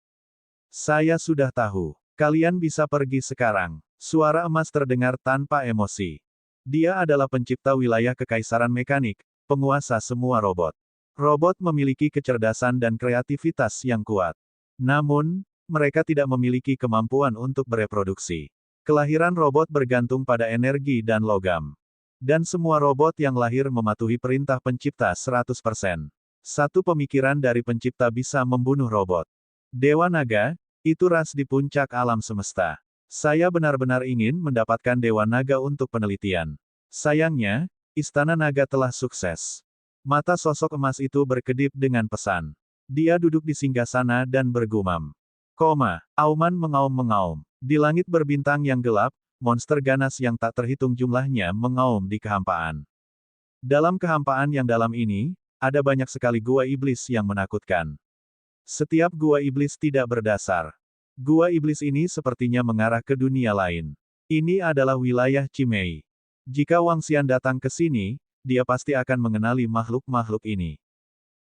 Saya sudah tahu. Kalian bisa pergi sekarang. Suara emas terdengar tanpa emosi. Dia adalah pencipta wilayah kekaisaran mekanik, penguasa semua robot. Robot memiliki kecerdasan dan kreativitas yang kuat. Namun, mereka tidak memiliki kemampuan untuk bereproduksi. Kelahiran robot bergantung pada energi dan logam. Dan semua robot yang lahir mematuhi perintah pencipta 100%. Satu pemikiran dari pencipta bisa membunuh robot. Dewa Naga, itu ras di puncak alam semesta. Saya benar-benar ingin mendapatkan Dewa Naga untuk penelitian. Sayangnya, Istana Naga telah sukses. Mata sosok emas itu berkedip dengan pesan. Dia duduk di singgasana dan bergumam. Auman mengaum-mengaum. Di langit berbintang yang gelap, monster ganas yang tak terhitung jumlahnya mengaum di kehampaan. Dalam kehampaan yang dalam ini, ada banyak sekali gua iblis yang menakutkan. Setiap gua iblis tidak berdasar. Gua iblis ini sepertinya mengarah ke dunia lain. Ini adalah wilayah Cimei. Jika Wang Xian datang ke sini, dia pasti akan mengenali makhluk-makhluk ini.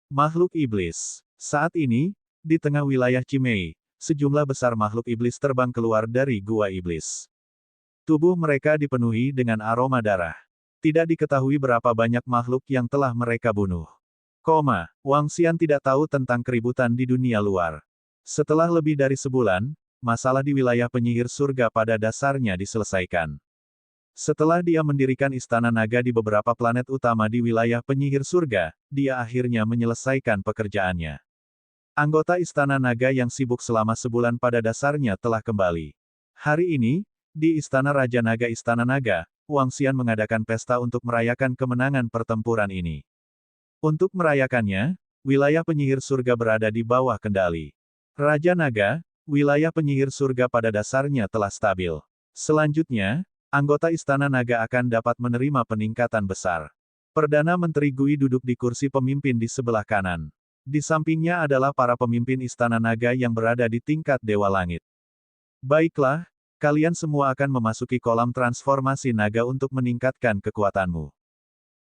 Makhluk iblis. Saat ini, di tengah wilayah Cimei, sejumlah besar makhluk iblis terbang keluar dari gua iblis. Tubuh mereka dipenuhi dengan aroma darah. Tidak diketahui berapa banyak makhluk yang telah mereka bunuh. Wang Xian tidak tahu tentang keributan di dunia luar. Setelah lebih dari sebulan, masalah di wilayah penyihir surga pada dasarnya diselesaikan. Setelah dia mendirikan istana naga di beberapa planet utama di wilayah penyihir surga, dia akhirnya menyelesaikan pekerjaannya. Anggota Istana Naga yang sibuk selama sebulan pada dasarnya telah kembali. Hari ini, di Istana Raja Naga Istana Naga, Wang Xian mengadakan pesta untuk merayakan kemenangan pertempuran ini. Untuk merayakannya, wilayah penyihir surga berada di bawah kendali Raja Naga. Wilayah penyihir surga pada dasarnya telah stabil. Selanjutnya, anggota Istana Naga akan dapat menerima peningkatan besar. Perdana Menteri Gui duduk di kursi pemimpin di sebelah kanan. Di sampingnya adalah para pemimpin Istana Naga yang berada di tingkat Dewa Langit. Baiklah, kalian semua akan memasuki kolam transformasi naga untuk meningkatkan kekuatanmu.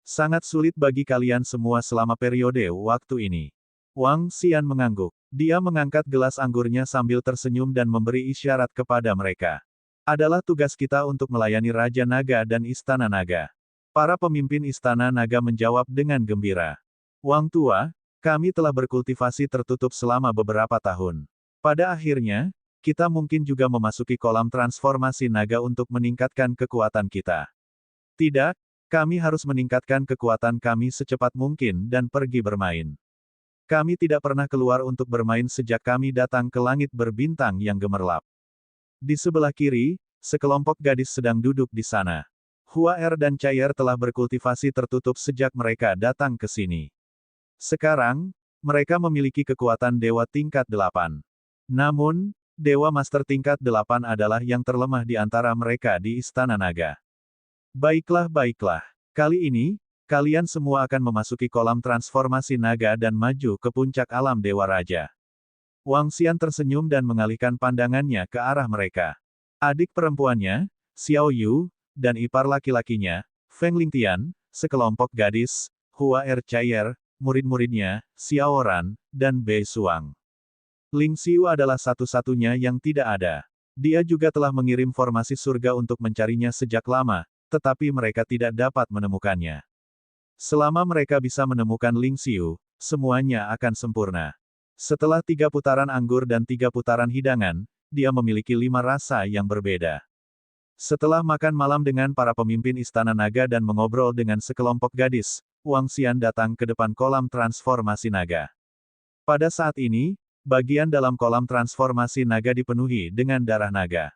Sangat sulit bagi kalian semua selama periode waktu ini. Wang Xian mengangguk. Dia mengangkat gelas anggurnya sambil tersenyum dan memberi isyarat kepada mereka. Adalah tugas kita untuk melayani Raja Naga dan Istana Naga. Para pemimpin Istana Naga menjawab dengan gembira. Wang Tua, kami telah berkultivasi tertutup selama beberapa tahun. Pada akhirnya, kita mungkin juga memasuki kolam transformasi naga untuk meningkatkan kekuatan kita. Tidak, kami harus meningkatkan kekuatan kami secepat mungkin dan pergi bermain. Kami tidak pernah keluar untuk bermain sejak kami datang ke langit berbintang yang gemerlap. Di sebelah kiri, sekelompok gadis sedang duduk di sana. Hua Er dan Cair telah berkultivasi tertutup sejak mereka datang ke sini. Sekarang, mereka memiliki kekuatan dewa tingkat 8. Namun, dewa master tingkat 8 adalah yang terlemah di antara mereka di Istana Naga. Baiklah, baiklah. Kali ini, kalian semua akan memasuki kolam transformasi naga dan maju ke puncak alam Dewa Raja. Wang Xian tersenyum dan mengalihkan pandangannya ke arah mereka. Adik perempuannya, Xiao Yu, dan ipar laki-lakinya, Feng Lingtian, sekelompok gadis, Hua Er Cair, murid-muridnya, Xiao Ran, dan Bei Suang. Ling Xiu adalah satu-satunya yang tidak ada. Dia juga telah mengirim formasi surga untuk mencarinya sejak lama, tetapi mereka tidak dapat menemukannya. Selama mereka bisa menemukan Ling Xiu, semuanya akan sempurna. Setelah 3 putaran anggur dan 3 putaran hidangan, dia memiliki 5 rasa yang berbeda. Setelah makan malam dengan para pemimpin Istana Naga dan mengobrol dengan sekelompok gadis, Wang Xian datang ke depan kolam transformasi naga. Pada saat ini, bagian dalam kolam transformasi naga dipenuhi dengan darah naga.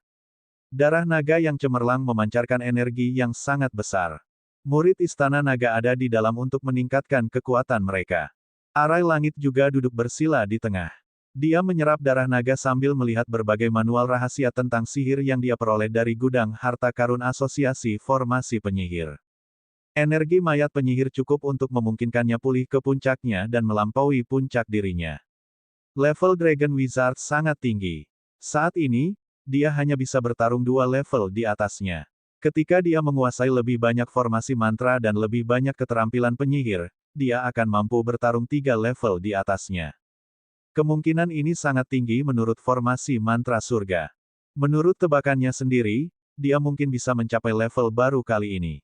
Darah naga yang cemerlang memancarkan energi yang sangat besar. Murid Istana Naga ada di dalam untuk meningkatkan kekuatan mereka. Arai Langit juga duduk bersila di tengah. Dia menyerap darah naga sambil melihat berbagai manual rahasia tentang sihir yang dia peroleh dari gudang harta karun Asosiasi Formasi Penyihir. Energi mayat penyihir cukup untuk memungkinkannya pulih ke puncaknya dan melampaui puncak dirinya. Level Dragon Wizard sangat tinggi. Saat ini, dia hanya bisa bertarung 2 level di atasnya. Ketika dia menguasai lebih banyak formasi mantra dan lebih banyak keterampilan penyihir, dia akan mampu bertarung 3 level di atasnya. Kemungkinan ini sangat tinggi menurut formasi mantra surga. Menurut tebakannya sendiri, dia mungkin bisa mencapai level baru kali ini.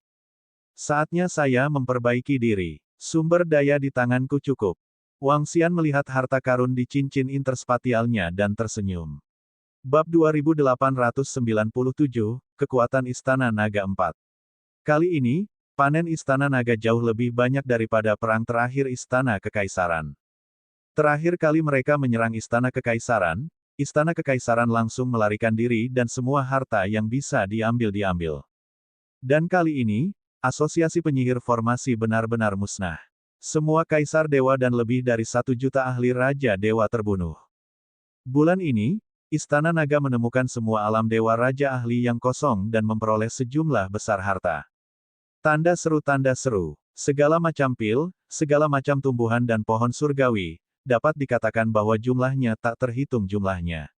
Saatnya saya memperbaiki diri. Sumber daya di tanganku cukup. Wang Xian melihat harta karun di cincin interspatialnya dan tersenyum. Bab 2897, Kekuatan Istana Naga 4. Kali ini, panen Istana Naga jauh lebih banyak daripada perang terakhir Istana Kekaisaran. Terakhir kali mereka menyerang Istana Kekaisaran langsung melarikan diri dan semua harta yang bisa diambil. Dan kali ini, Asosiasi Penyihir Formasi benar-benar musnah. Semua Kaisar Dewa dan lebih dari 1 juta ahli Raja Dewa terbunuh. Bulan ini, Istana Naga menemukan semua alam Dewa Raja ahli yang kosong dan memperoleh sejumlah besar harta. Tanda seru, segala macam pil, segala macam tumbuhan dan pohon surgawi, dapat dikatakan bahwa jumlahnya tak terhitung jumlahnya.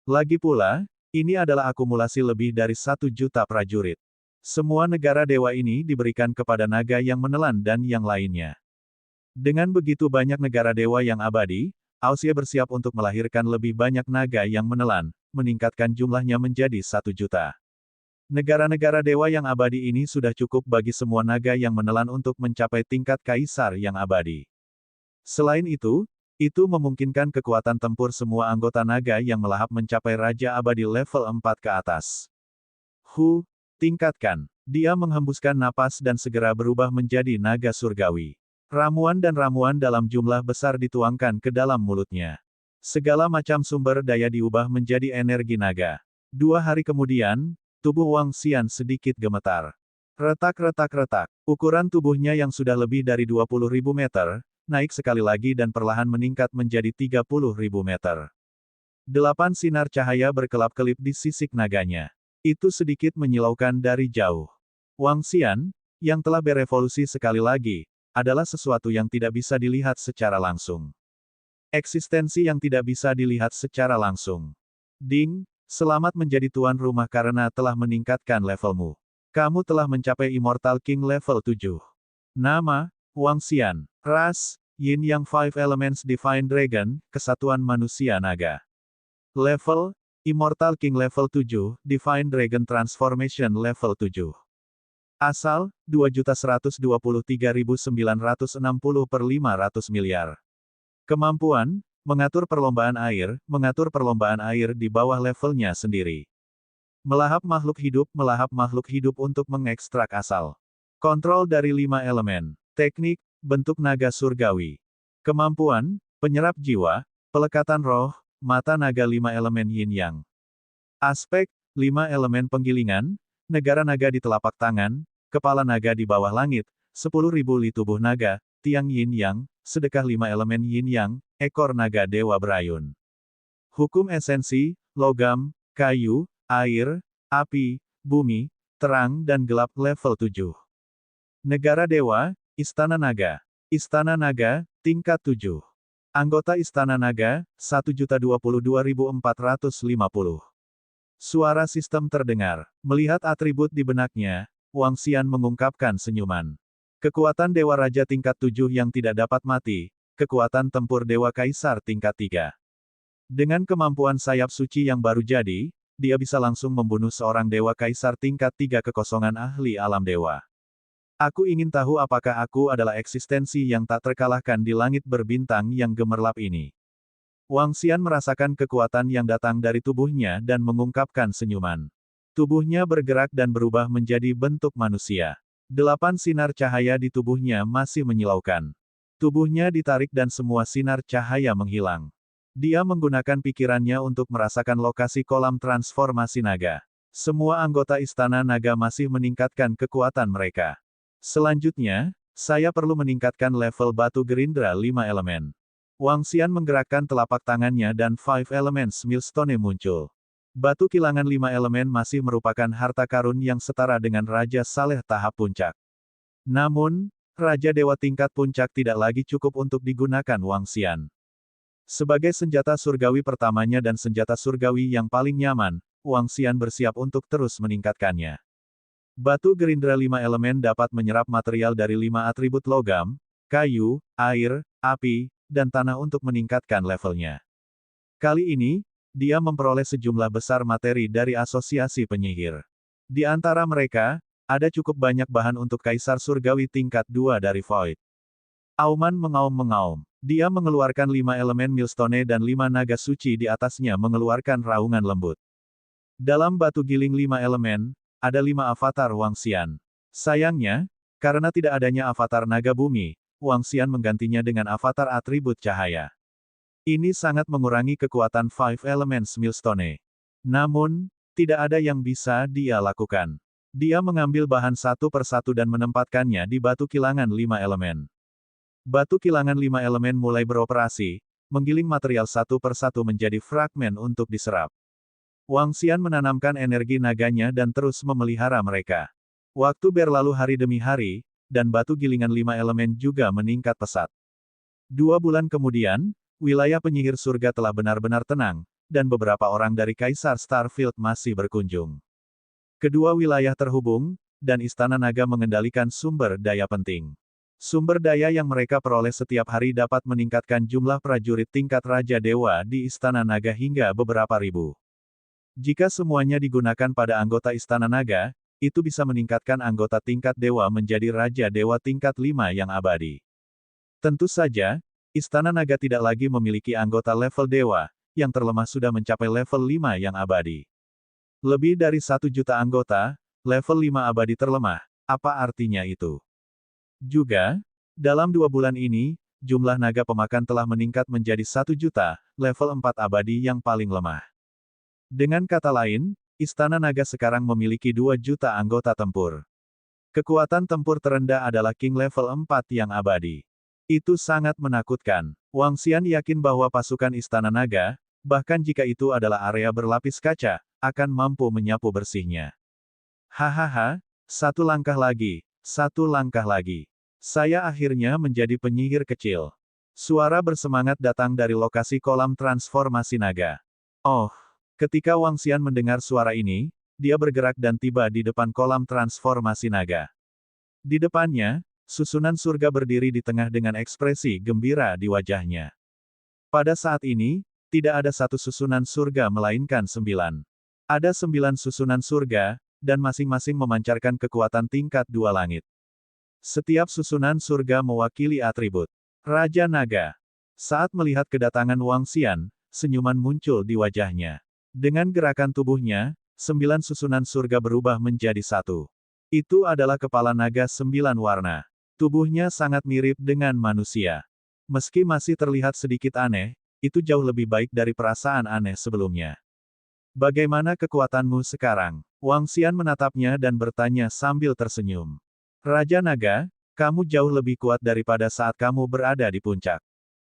Lagi pula, ini adalah akumulasi lebih dari 1 juta prajurit. Semua negara dewa ini diberikan kepada naga yang menelan dan yang lainnya. Dengan begitu banyak negara dewa yang abadi, Aussie bersiap untuk melahirkan lebih banyak naga yang menelan, meningkatkan jumlahnya menjadi 1 juta. Negara-negara dewa yang abadi ini sudah cukup bagi semua naga yang menelan untuk mencapai tingkat kaisar yang abadi. Selain itu memungkinkan kekuatan tempur semua anggota naga yang melahap mencapai Raja Abadi level 4 ke atas. Tingkatkan. Dia menghembuskan napas dan segera berubah menjadi naga surgawi. Ramuan dan ramuan dalam jumlah besar dituangkan ke dalam mulutnya. Segala macam sumber daya diubah menjadi energi naga. 2 hari kemudian, tubuh Wang Xian sedikit gemetar. Retak. Ukuran tubuhnya yang sudah lebih dari 20.000 meter, naik sekali lagi dan perlahan meningkat menjadi 30.000 meter. 8 sinar cahaya berkelap-kelip di sisik naganya. Itu sedikit menyilaukan dari jauh. Wang Xian, yang telah berevolusi sekali lagi, adalah sesuatu yang tidak bisa dilihat secara langsung. Eksistensi yang tidak bisa dilihat secara langsung. Ding, selamat menjadi tuan rumah karena telah meningkatkan levelmu. Kamu telah mencapai Immortal King level 7. Nama, Wang Xian. Ras, Yin Yang 5 Elements Divine Dragon, Kesatuan Manusia Naga. Level, Immortal King level 7, Divine Dragon Transformation level 7. Asal, 2.123.960 per 500 miliar. Kemampuan, mengatur perlombaan air di bawah levelnya sendiri. Melahap makhluk hidup untuk mengekstrak asal. Kontrol dari 5 elemen. Teknik, bentuk naga surgawi. Kemampuan, penyerap jiwa, pelekatan roh, mata naga 5 elemen yin yang. Aspek, 5 elemen penggilingan, negara naga di telapak tangan, kepala naga di bawah langit, 10.000 li tubuh naga, tiang yin yang, sedekah 5 elemen yin yang, ekor naga dewa berayun. Hukum esensi, logam, kayu, air, api, bumi, terang dan gelap level 7. Negara dewa, Istana Naga. Istana Naga, tingkat 7. Anggota Istana Naga, 1.022.450. Suara sistem terdengar. Melihat atribut di benaknya, Wang Xian mengungkapkan senyuman. Kekuatan Dewa Raja tingkat 7 yang tidak dapat mati, kekuatan tempur Dewa Kaisar tingkat 3. Dengan kemampuan sayap suci yang baru jadi, dia bisa langsung membunuh seorang Dewa Kaisar tingkat 3 kekosongan ahli alam dewa. Aku ingin tahu apakah aku adalah eksistensi yang tak terkalahkan di langit berbintang yang gemerlap ini. Wang Xian merasakan kekuatan yang datang dari tubuhnya dan mengungkapkan senyuman. Tubuhnya bergerak dan berubah menjadi bentuk manusia. 8 sinar cahaya di tubuhnya masih menyilaukan. Tubuhnya ditarik dan semua sinar cahaya menghilang. Dia menggunakan pikirannya untuk merasakan lokasi kolam transformasi naga. Semua anggota Istana Naga masih meningkatkan kekuatan mereka. Selanjutnya, saya perlu meningkatkan level batu gerindra 5 elemen. Wang Xian menggerakkan telapak tangannya dan 5 Elements Millstone muncul. Batu kilangan 5 elemen masih merupakan harta karun yang setara dengan Raja Saleh tahap puncak. Namun, Raja Dewa tingkat puncak tidak lagi cukup untuk digunakan Wang Xian. Sebagai senjata surgawi pertamanya dan senjata surgawi yang paling nyaman, Wang Xian bersiap untuk terus meningkatkannya. Batu gerindra 5 elemen dapat menyerap material dari 5 atribut logam, kayu, air, api, dan tanah untuk meningkatkan levelnya. Kali ini, dia memperoleh sejumlah besar materi dari asosiasi penyihir. Di antara mereka, ada cukup banyak bahan untuk Kaisar Surgawi tingkat 2 dari Void. Auman mengaum-mengaum. Dia mengeluarkan 5 elemen Millstone dan 5 naga suci di atasnya mengeluarkan raungan lembut. Dalam batu giling 5 elemen, ada 5 avatar Wang Xian. Sayangnya, karena tidak adanya avatar naga bumi, Wang Xian menggantinya dengan avatar atribut cahaya. Ini sangat mengurangi kekuatan 5 Elements Millstone. Namun, tidak ada yang bisa dia lakukan. Dia mengambil bahan satu persatu dan menempatkannya di batu kilangan 5 elemen. Batu kilangan 5 elemen mulai beroperasi, menggiling material satu persatu menjadi fragmen untuk diserap. Wang Xian menanamkan energi naganya dan terus memelihara mereka. Waktu berlalu hari demi hari, dan batu gilingan 5 elemen juga meningkat pesat. 2 bulan kemudian, wilayah penyihir surga telah benar-benar tenang, dan beberapa orang dari Kaisar Starfield masih berkunjung. Kedua wilayah terhubung, dan Istana Naga mengendalikan sumber daya penting. Sumber daya yang mereka peroleh setiap hari dapat meningkatkan jumlah prajurit tingkat Raja Dewa di Istana Naga hingga beberapa ribu. Jika semuanya digunakan pada anggota Istana Naga, itu bisa meningkatkan anggota tingkat dewa menjadi Raja Dewa tingkat 5 yang abadi. Tentu saja, Istana Naga tidak lagi memiliki anggota level dewa, yang terlemah sudah mencapai level 5 yang abadi. Lebih dari 1 juta anggota, level 5 abadi terlemah, apa artinya itu? Juga, dalam 2 bulan ini, jumlah naga pemakan telah meningkat menjadi 1 juta, level 4 abadi yang paling lemah. Dengan kata lain, Istana Naga sekarang memiliki 2 juta anggota tempur. Kekuatan tempur terendah adalah King level 4 yang abadi. Itu sangat menakutkan. Wang Xian yakin bahwa pasukan Istana Naga, bahkan jika itu adalah area berlapis kaca, akan mampu menyapu bersihnya. Hahaha, 1 langkah lagi, 1 langkah lagi. Saya akhirnya menjadi penyihir kecil. Suara bersemangat datang dari lokasi kolam transformasi naga. Oh! Ketika Wang Xian mendengar suara ini, dia bergerak dan tiba di depan kolam transformasi naga. Di depannya, susunan surga berdiri di tengah dengan ekspresi gembira di wajahnya. Pada saat ini, tidak ada satu susunan surga melainkan 9. Ada 9 susunan surga, dan masing-masing memancarkan kekuatan tingkat 2 langit. Setiap susunan surga mewakili atribut Raja Naga. Saat melihat kedatangan Wang Xian, senyuman muncul di wajahnya. Dengan gerakan tubuhnya, 9 susunan surga berubah menjadi satu. Itu adalah kepala naga 9 warna. Tubuhnya sangat mirip dengan manusia. Meski masih terlihat sedikit aneh, itu jauh lebih baik dari perasaan aneh sebelumnya. Bagaimana kekuatanmu sekarang? Wang Xian menatapnya dan bertanya sambil tersenyum. Raja Naga, kamu jauh lebih kuat daripada saat kamu berada di puncak.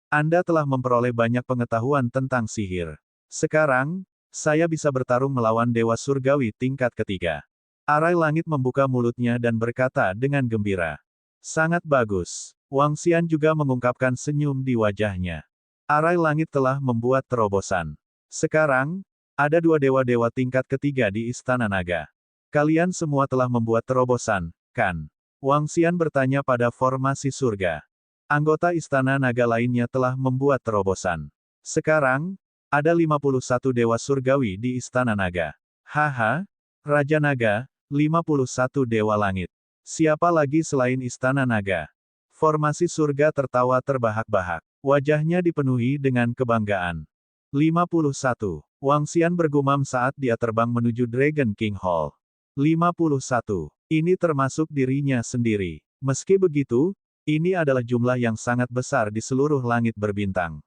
Anda telah memperoleh banyak pengetahuan tentang sihir. Sekarang, saya bisa bertarung melawan Dewa Surgawi tingkat ketiga. Arai Langit membuka mulutnya dan berkata dengan gembira. Sangat bagus. Wang Xian juga mengungkapkan senyum di wajahnya. Arai Langit telah membuat terobosan. Sekarang, ada 2 dewa-dewa tingkat ketiga di Istana Naga. Kalian semua telah membuat terobosan, kan? Wang Xian bertanya pada formasi surga. Anggota Istana Naga lainnya telah membuat terobosan. Sekarang, ada 51 dewa surgawi di Istana Naga. Haha, Raja Naga, 51 dewa langit. Siapa lagi selain Istana Naga? Formasi surga tertawa terbahak-bahak. Wajahnya dipenuhi dengan kebanggaan. 51. Wang Xian bergumam saat dia terbang menuju Dragon King Hall. 51. Ini termasuk dirinya sendiri. Meski begitu, ini adalah jumlah yang sangat besar di seluruh langit berbintang.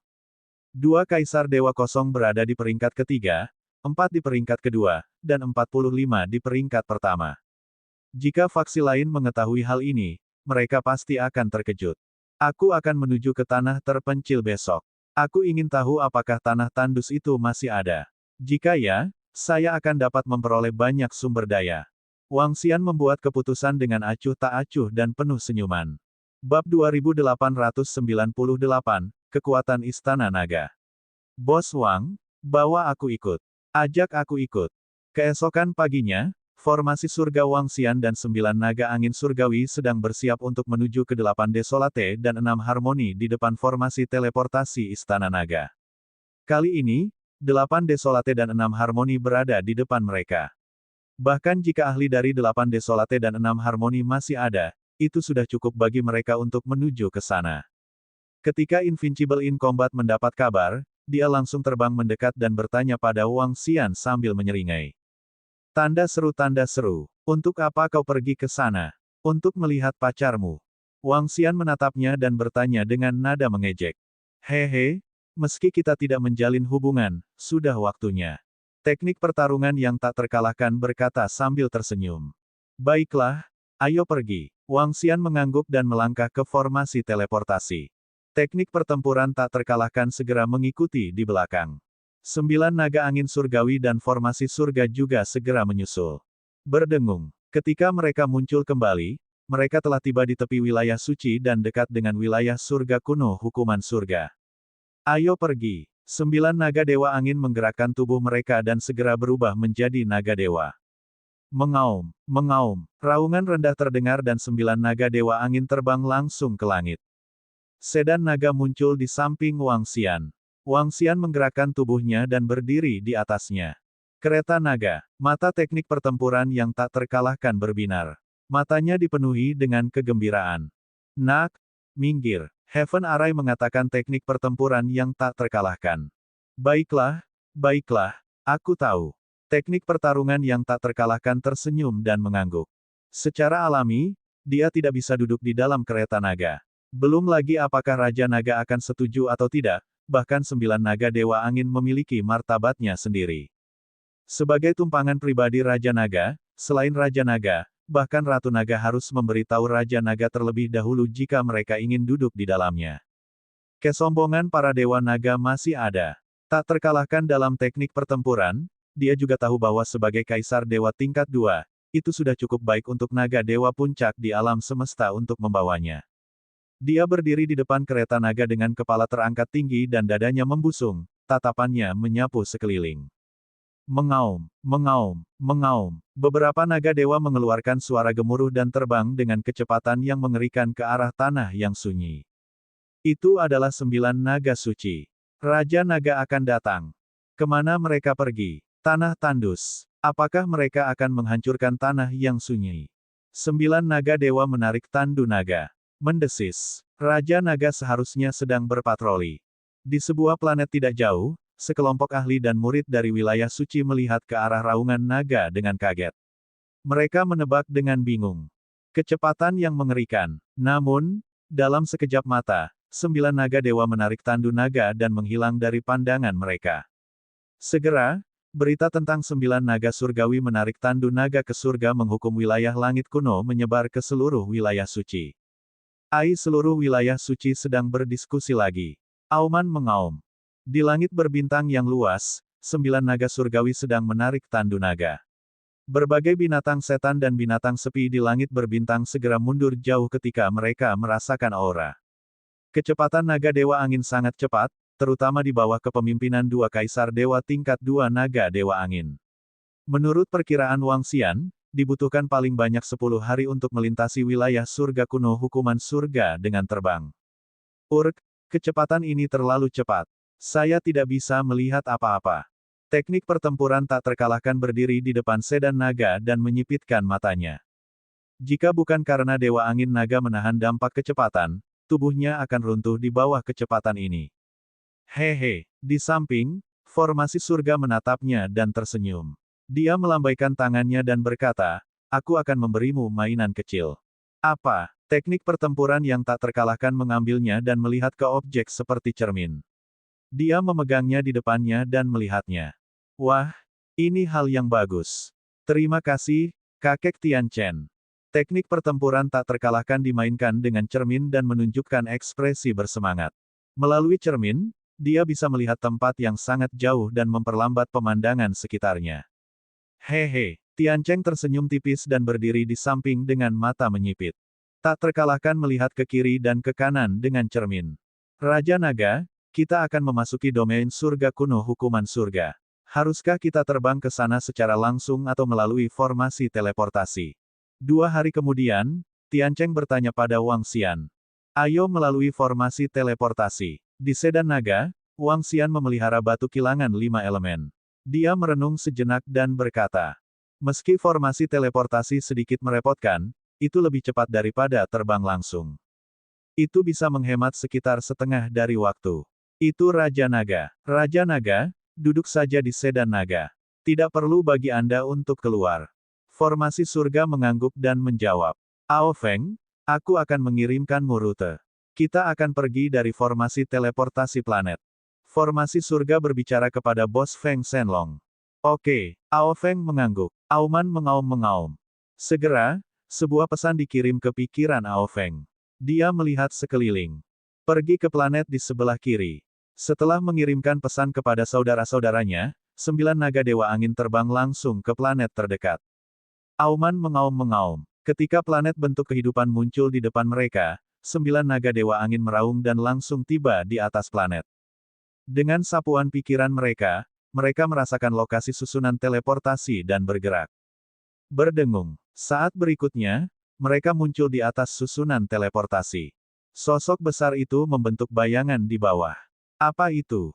2 Kaisar Dewa Kosong berada di peringkat ketiga, 4 di peringkat kedua, dan 45 di peringkat pertama. Jika faksi lain mengetahui hal ini, mereka pasti akan terkejut. Aku akan menuju ke tanah terpencil besok. Aku ingin tahu apakah tanah tandus itu masih ada. Jika ya, saya akan dapat memperoleh banyak sumber daya. Wang Xian membuat keputusan dengan acuh tak acuh dan penuh senyuman. Bab 2898, Kekuatan Istana Naga. Bos Wang, bawa aku ikut. Ajak aku ikut. Keesokan paginya, formasi surga Wang Xian dan 9 naga angin surgawi sedang bersiap untuk menuju ke 8 Desolate dan 6 Harmoni di depan formasi teleportasi Istana Naga. Kali ini, 8 Desolate dan 6 Harmoni berada di depan mereka. Bahkan jika ahli dari 8 Desolate dan 6 Harmoni masih ada, itu sudah cukup bagi mereka untuk menuju ke sana. Ketika Invincible in Combat mendapat kabar, dia langsung terbang mendekat dan bertanya pada Wang Xian sambil menyeringai. Tanda seru, untuk apa kau pergi ke sana? Untuk melihat pacarmu. Wang Xian menatapnya dan bertanya dengan nada mengejek. Hehe, meski kita tidak menjalin hubungan, sudah waktunya. Teknik pertarungan yang tak terkalahkan berkata sambil tersenyum. Baiklah, ayo pergi. Wang Xian mengangguk dan melangkah ke formasi teleportasi. Teknik pertempuran tak terkalahkan segera mengikuti di belakang. 9 naga angin surgawi dan formasi surga juga segera menyusul. Berdengung. Ketika mereka muncul kembali, mereka telah tiba di tepi wilayah suci dan dekat dengan wilayah surga kuno hukuman surga. Ayo pergi. 9 naga dewa angin menggerakkan tubuh mereka dan segera berubah menjadi naga dewa. Mengaum, mengaum. Raungan rendah terdengar dan 9 naga dewa angin terbang langsung ke langit. Sedan naga muncul di samping Wang Xian. Wang Xian menggerakkan tubuhnya dan berdiri di atasnya. Kereta naga, mata teknik pertempuran yang tak terkalahkan berbinar. Matanya dipenuhi dengan kegembiraan. Nak, minggir. Heaven Arai mengatakan teknik pertempuran yang tak terkalahkan. Baiklah, baiklah, aku tahu. Teknik pertarungan yang tak terkalahkan tersenyum dan mengangguk. Secara alami, dia tidak bisa duduk di dalam kereta naga. Belum lagi apakah Raja Naga akan setuju atau tidak, bahkan 9 naga dewa angin memiliki martabatnya sendiri. Sebagai tumpangan pribadi Raja Naga, selain Raja Naga, bahkan Ratu Naga harus memberitahu Raja Naga terlebih dahulu jika mereka ingin duduk di dalamnya. Kesombongan para dewa naga masih ada. Tak terkalahkan dalam teknik pertempuran, dia juga tahu bahwa sebagai Kaisar Dewa tingkat 2, itu sudah cukup baik untuk naga dewa puncak di alam semesta untuk membawanya. Dia berdiri di depan kereta naga dengan kepala terangkat tinggi dan dadanya membusung, tatapannya menyapu sekeliling. Mengaum, mengaum, mengaum. Beberapa naga dewa mengeluarkan suara gemuruh dan terbang dengan kecepatan yang mengerikan ke arah tanah yang sunyi. Itu adalah 9 naga suci. Raja Naga akan datang. Kemana mereka pergi? Tanah tandus. Apakah mereka akan menghancurkan tanah yang sunyi? 9 naga dewa menarik tandu naga. Mendesis. Raja Naga seharusnya sedang berpatroli. Di sebuah planet tidak jauh, sekelompok ahli dan murid dari wilayah suci melihat ke arah raungan naga dengan kaget. Mereka menebak dengan bingung. Kecepatan yang mengerikan. Namun, dalam sekejap mata, 9 naga dewa menarik tandu naga dan menghilang dari pandangan mereka. Segera, berita tentang 9 naga surgawi menarik tandu naga ke surga menghukum wilayah langit kuno menyebar ke seluruh wilayah suci. Seluruh wilayah suci sedang berdiskusi lagi. Auman mengaum. Di langit berbintang yang luas, 9 naga surgawi sedang menarik tandu naga. Berbagai binatang setan dan binatang sepi di langit berbintang segera mundur jauh ketika mereka merasakan aura. Kecepatan naga dewa angin sangat cepat, terutama di bawah kepemimpinan 2 kaisar dewa tingkat 2 naga dewa angin. Menurut perkiraan Wang Xian, dibutuhkan paling banyak 10 hari untuk melintasi wilayah surga kuno hukuman surga dengan terbang. Kecepatan ini terlalu cepat. Saya tidak bisa melihat apa-apa. Teknik pertempuran tak terkalahkan berdiri di depan sedan naga dan menyipitkan matanya. Jika bukan karena Dewa Angin Naga menahan dampak kecepatan, tubuhnya akan runtuh di bawah kecepatan ini. Hehe, di samping, formasi surga menatapnya dan tersenyum. Dia melambaikan tangannya dan berkata, aku akan memberimu mainan kecil. Apa? Teknik pertempuran yang tak terkalahkan mengambilnya dan melihat ke objek seperti cermin. Dia memegangnya di depannya dan melihatnya. Wah, ini hal yang bagus. Terima kasih, kakek Tian Chen. Teknik pertempuran tak terkalahkan dimainkan dengan cermin dan menunjukkan ekspresi bersemangat. Melalui cermin, dia bisa melihat tempat yang sangat jauh dan memperlambat pemandangan sekitarnya. Hehe, Tian Chen tersenyum tipis dan berdiri di samping dengan mata menyipit. Tak terkalahkan melihat ke kiri dan ke kanan dengan cermin. Raja Naga, kita akan memasuki domain surga kuno hukuman surga. Haruskah kita terbang ke sana secara langsung atau melalui formasi teleportasi? 2 hari kemudian, Tian Chen bertanya pada Wang Xian. Ayo melalui formasi teleportasi. Di sedan naga, Wang Xian memelihara batu kilangan 5 elemen. Dia merenung sejenak dan berkata, meski formasi teleportasi sedikit merepotkan, itu lebih cepat daripada terbang langsung. Itu bisa menghemat sekitar setengah dari waktu. Itu Raja Naga. Raja Naga, duduk saja di sedan naga. Tidak perlu bagi Anda untuk keluar. Formasi surga mengangguk dan menjawab. Ao Feng, aku akan mengirimkanmu rute. Kita akan pergi dari formasi teleportasi planet. Formasi surga berbicara kepada Bos Feng Shenlong. Oke, Ao Feng mengangguk. Auman mengaum-mengaum. Segera, sebuah pesan dikirim ke pikiran Ao Feng. Dia melihat sekeliling. Pergi ke planet di sebelah kiri. Setelah mengirimkan pesan kepada saudara-saudaranya, 9 naga dewa angin terbang langsung ke planet terdekat. Auman mengaum-mengaum. Ketika planet bentuk kehidupan muncul di depan mereka, 9 naga dewa angin meraung dan langsung tiba di atas planet. Dengan sapuan pikiran mereka merasakan lokasi susunan teleportasi dan bergerak. Berdengung. Saat berikutnya, mereka muncul di atas susunan teleportasi. Sosok besar itu membentuk bayangan di bawah. Apa itu?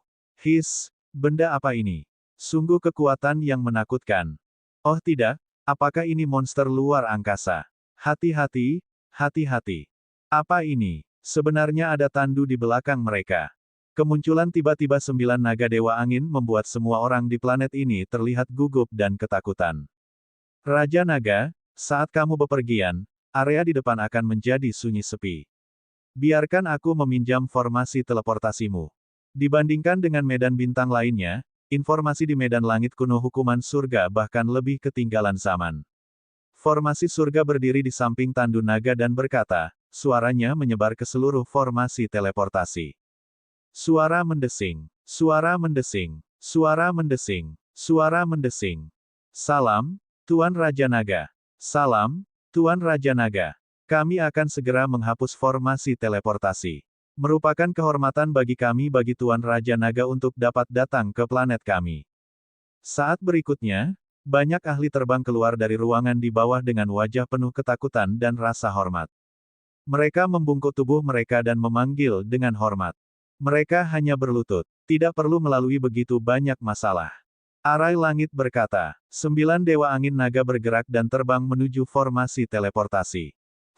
Benda apa ini? Sungguh kekuatan yang menakutkan. Oh tidak, apakah ini monster luar angkasa? Hati-hati, hati-hati. Apa ini? Sebenarnya ada tandu di belakang mereka. Kemunculan tiba-tiba 9 naga dewa angin membuat semua orang di planet ini terlihat gugup dan ketakutan. Raja Naga, saat kamu bepergian, area di depan akan menjadi sunyi sepi. Biarkan aku meminjam formasi teleportasimu. Dibandingkan dengan medan bintang lainnya, informasi di medan langit kuno hukuman surga bahkan lebih ketinggalan zaman. Formasi surga berdiri di samping tandu naga dan berkata, suaranya menyebar ke seluruh formasi teleportasi. Suara mendesing, suara mendesing, suara mendesing, suara mendesing. Salam, Tuan Raja Naga. Salam, Tuan Raja Naga. Kami akan segera menghapus formasi teleportasi. Merupakan kehormatan bagi kami bagi Tuan Raja Naga untuk dapat datang ke planet kami. Saat berikutnya, banyak ahli terbang keluar dari ruangan di bawah dengan wajah penuh ketakutan dan rasa hormat. Mereka membungkuk tubuh mereka dan memanggil dengan hormat. Mereka hanya berlutut. Tidak perlu melalui begitu banyak masalah. Arai langit berkata, 9 dewa angin naga bergerak dan terbang menuju formasi teleportasi.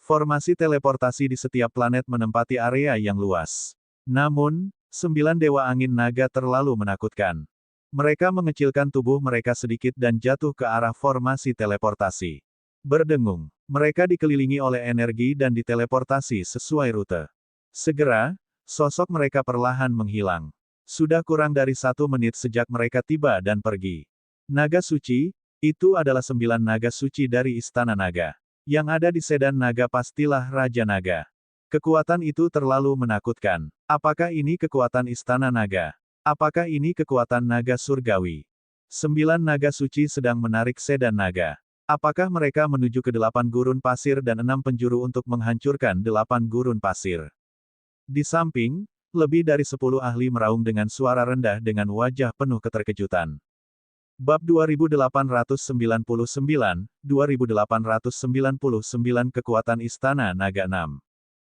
Formasi teleportasi di setiap planet menempati area yang luas. Namun, 9 Dewa Angin Naga terlalu menakutkan. Mereka mengecilkan tubuh mereka sedikit dan jatuh ke arah formasi teleportasi. Berdengung, mereka dikelilingi oleh energi dan diteleportasi sesuai rute. Segera, sosok mereka perlahan menghilang. Sudah kurang dari 1 menit sejak mereka tiba dan pergi. Naga suci, itu adalah 9 naga suci dari Istana Naga. Yang ada di Sedan Naga pastilah Raja Naga. Kekuatan itu terlalu menakutkan. Apakah ini kekuatan Istana Naga? Apakah ini kekuatan naga surgawi? 9 naga suci sedang menarik Sedan Naga. Apakah mereka menuju ke 8 gurun pasir dan 6 penjuru untuk menghancurkan 8 gurun pasir? Di samping, lebih dari 10 ahli meraung dengan suara rendah dengan wajah penuh keterkejutan. Bab 2899, 2899 Kekuatan Istana Naga 6.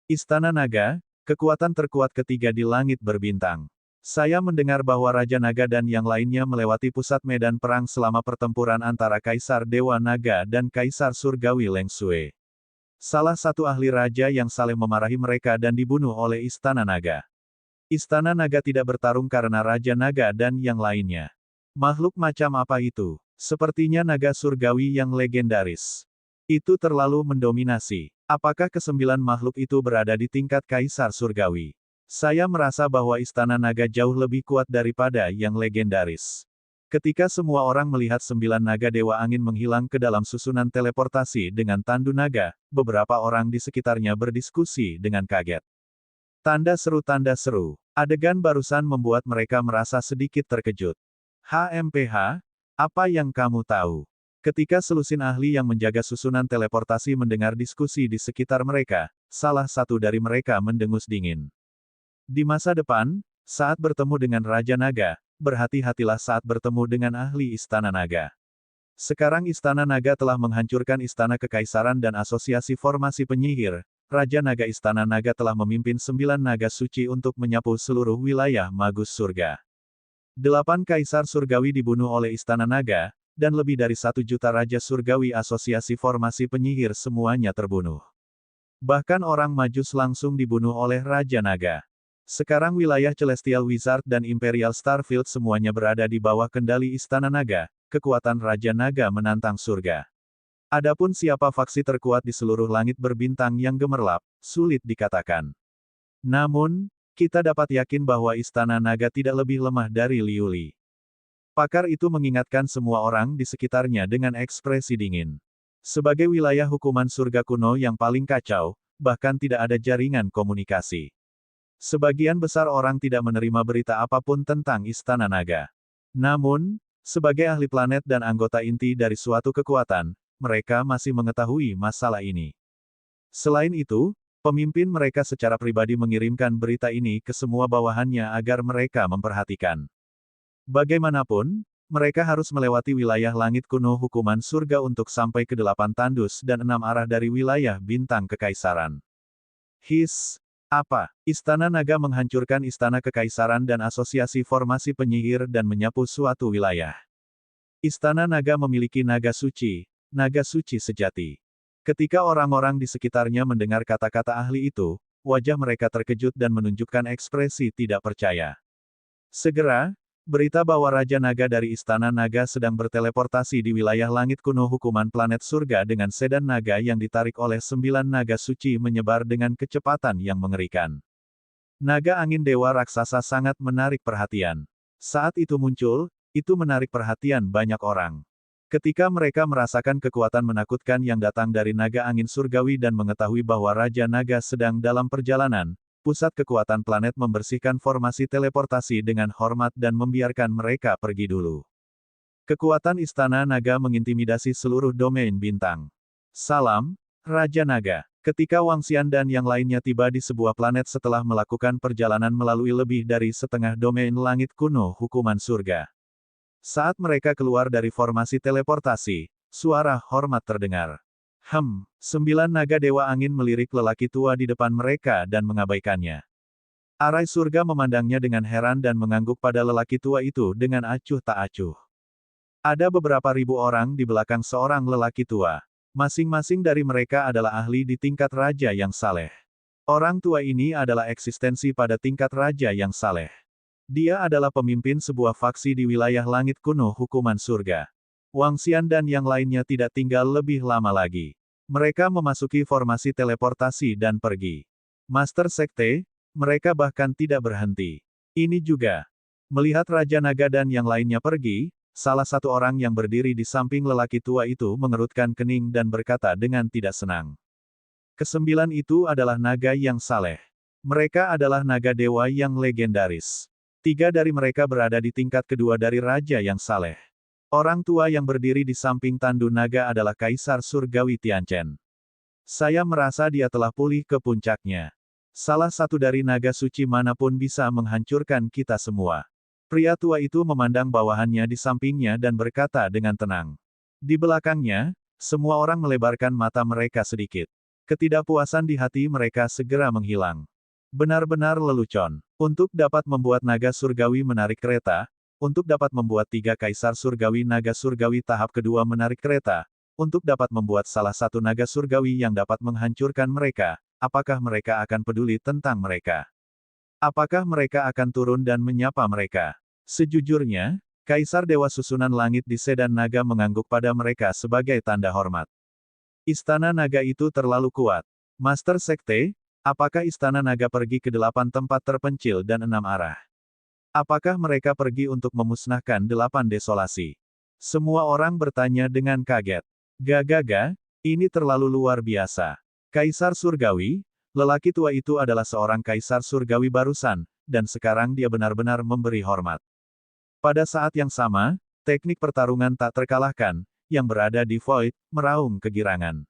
Istana Naga, kekuatan terkuat ketiga di langit berbintang. Saya mendengar bahwa Raja Naga dan yang lainnya melewati pusat medan perang selama pertempuran antara Kaisar Dewa Naga dan Kaisar Surgawi Leng Sui. Salah satu ahli raja yang saling memarahi mereka dan dibunuh oleh Istana Naga. Istana Naga tidak bertarung karena Raja Naga dan yang lainnya. Makhluk macam apa itu? Sepertinya naga surgawi yang legendaris. Itu terlalu mendominasi. Apakah ke-9 makhluk itu berada di tingkat Kaisar Surgawi? Saya merasa bahwa Istana Naga jauh lebih kuat daripada yang legendaris. Ketika semua orang melihat 9 naga Dewa Angin menghilang ke dalam susunan teleportasi dengan tandu naga, beberapa orang di sekitarnya berdiskusi dengan kaget. Tanda seru, adegan barusan membuat mereka merasa sedikit terkejut. HMPH, apa yang kamu tahu? Ketika selusin ahli yang menjaga susunan teleportasi mendengar diskusi di sekitar mereka, salah satu dari mereka mendengus dingin. Di masa depan, saat bertemu dengan Raja Naga, berhati-hatilah saat bertemu dengan ahli Istana Naga. Sekarang Istana Naga telah menghancurkan Istana Kekaisaran dan Asosiasi Formasi Penyihir. Raja Naga Istana Naga telah memimpin 9 naga suci untuk menyapu seluruh wilayah Magus Surga. 8 Kaisar Surgawi dibunuh oleh Istana Naga, dan lebih dari 1 juta Raja Surgawi Asosiasi Formasi Penyihir semuanya terbunuh. Bahkan orang Majus langsung dibunuh oleh Raja Naga. Sekarang wilayah Celestial Wizard dan Imperial Starfield semuanya berada di bawah kendali Istana Naga, kekuatan Raja Naga menantang surga. Adapun siapa faksi terkuat di seluruh langit berbintang yang gemerlap, sulit dikatakan. Namun, kita dapat yakin bahwa Istana Naga tidak lebih lemah dari Liu Li. Pakar itu mengingatkan semua orang di sekitarnya dengan ekspresi dingin. Sebagai wilayah hukuman surga kuno yang paling kacau, bahkan tidak ada jaringan komunikasi. Sebagian besar orang tidak menerima berita apapun tentang Istana Naga. Namun, sebagai ahli planet dan anggota inti dari suatu kekuatan, mereka masih mengetahui masalah ini. Selain itu, pemimpin mereka secara pribadi mengirimkan berita ini ke semua bawahannya agar mereka memperhatikan. Bagaimanapun, mereka harus melewati wilayah langit kuno hukuman surga untuk sampai ke 8 tandus dan 6 arah dari wilayah bintang kekaisaran. Apa? Istana Naga menghancurkan Istana Kekaisaran dan Asosiasi Formasi Penyihir dan menyapu suatu wilayah. Istana Naga memiliki naga suci sejati. Ketika orang-orang di sekitarnya mendengar kata-kata ahli itu, wajah mereka terkejut dan menunjukkan ekspresi tidak percaya. Segera, berita bahwa Raja Naga dari Istana Naga sedang berteleportasi di wilayah langit kuno hukuman planet surga dengan sedan naga yang ditarik oleh 9 naga suci menyebar dengan kecepatan yang mengerikan. Naga angin dewa raksasa sangat menarik perhatian. Saat itu muncul, itu menarik perhatian banyak orang. Ketika mereka merasakan kekuatan menakutkan yang datang dari naga angin surgawi dan mengetahui bahwa Raja Naga sedang dalam perjalanan, pusat kekuatan planet membersihkan formasi teleportasi dengan hormat dan membiarkan mereka pergi dulu. Kekuatan Istana Naga mengintimidasi seluruh domain bintang. Salam, Raja Naga. Ketika Wang Xian dan yang lainnya tiba di sebuah planet setelah melakukan perjalanan melalui lebih dari setengah domain langit kuno hukuman surga. Saat mereka keluar dari formasi teleportasi, suara hormat terdengar. 9 naga Dewa Angin melirik lelaki tua di depan mereka dan mengabaikannya. Arai surga memandangnya dengan heran dan mengangguk pada lelaki tua itu dengan acuh tak acuh. Ada beberapa ribu orang di belakang seorang lelaki tua. Masing-masing dari mereka adalah ahli di tingkat raja yang saleh. Orang tua ini adalah eksistensi pada tingkat raja yang saleh. Dia adalah pemimpin sebuah faksi di wilayah langit kuno hukuman surga. Wang Xian dan yang lainnya tidak tinggal lebih lama lagi. Mereka memasuki formasi teleportasi dan pergi. Master Sekte, mereka bahkan tidak berhenti. Ini juga. Melihat Raja Naga dan yang lainnya pergi, salah satu orang yang berdiri di samping lelaki tua itu mengerutkan kening dan berkata dengan tidak senang. Kesembilan itu adalah naga yang saleh. Mereka adalah naga dewa yang legendaris. 3 dari mereka berada di tingkat kedua dari raja yang saleh. Orang tua yang berdiri di samping tandu naga adalah Kaisar Surgawi Tianchen. Saya merasa dia telah pulih ke puncaknya. Salah satu dari naga suci manapun bisa menghancurkan kita semua. Pria tua itu memandang bawahannya di sampingnya dan berkata dengan tenang. Di belakangnya, semua orang melebarkan mata mereka sedikit. Ketidakpuasan di hati mereka segera menghilang. Benar-benar lelucon. Untuk dapat membuat naga surgawi menarik kereta, untuk dapat membuat 3 kaisar surgawi naga surgawi tahap kedua menarik kereta, untuk dapat membuat salah satu naga surgawi yang dapat menghancurkan mereka, apakah mereka akan peduli tentang mereka? Apakah mereka akan turun dan menyapa mereka? Sejujurnya, Kaisar Dewa Susunan Langit di Sedan Naga mengangguk pada mereka sebagai tanda hormat. Istana naga itu terlalu kuat. Master Sekte, apakah Istana Naga pergi ke 8 tempat terpencil dan 6 arah? Apakah mereka pergi untuk memusnahkan 8 desolasi? Semua orang bertanya dengan kaget. Gagaga, ini terlalu luar biasa. Kaisar Surgawi, lelaki tua itu adalah seorang Kaisar Surgawi barusan, dan sekarang dia benar-benar memberi hormat. Pada saat yang sama, teknik pertarungan tak terkalahkan, yang berada di Void, meraung kegirangan.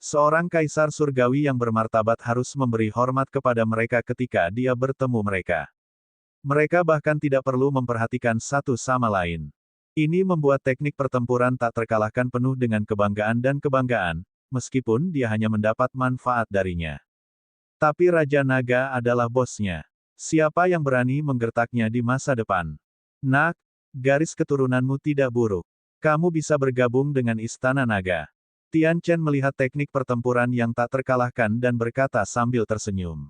Seorang Kaisar Surgawi yang bermartabat harus memberi hormat kepada mereka ketika dia bertemu mereka. Mereka bahkan tidak perlu memperhatikan satu sama lain. Ini membuat teknik pertempuran tak terkalahkan penuh dengan kebanggaan dan kebanggaan, meskipun dia hanya mendapat manfaat darinya. Tapi Raja Naga adalah bosnya. Siapa yang berani menggertaknya di masa depan? Nak, garis keturunanmu tidak buruk. Kamu bisa bergabung dengan Istana Naga. Tian Chen melihat teknik pertempuran yang tak terkalahkan dan berkata sambil tersenyum.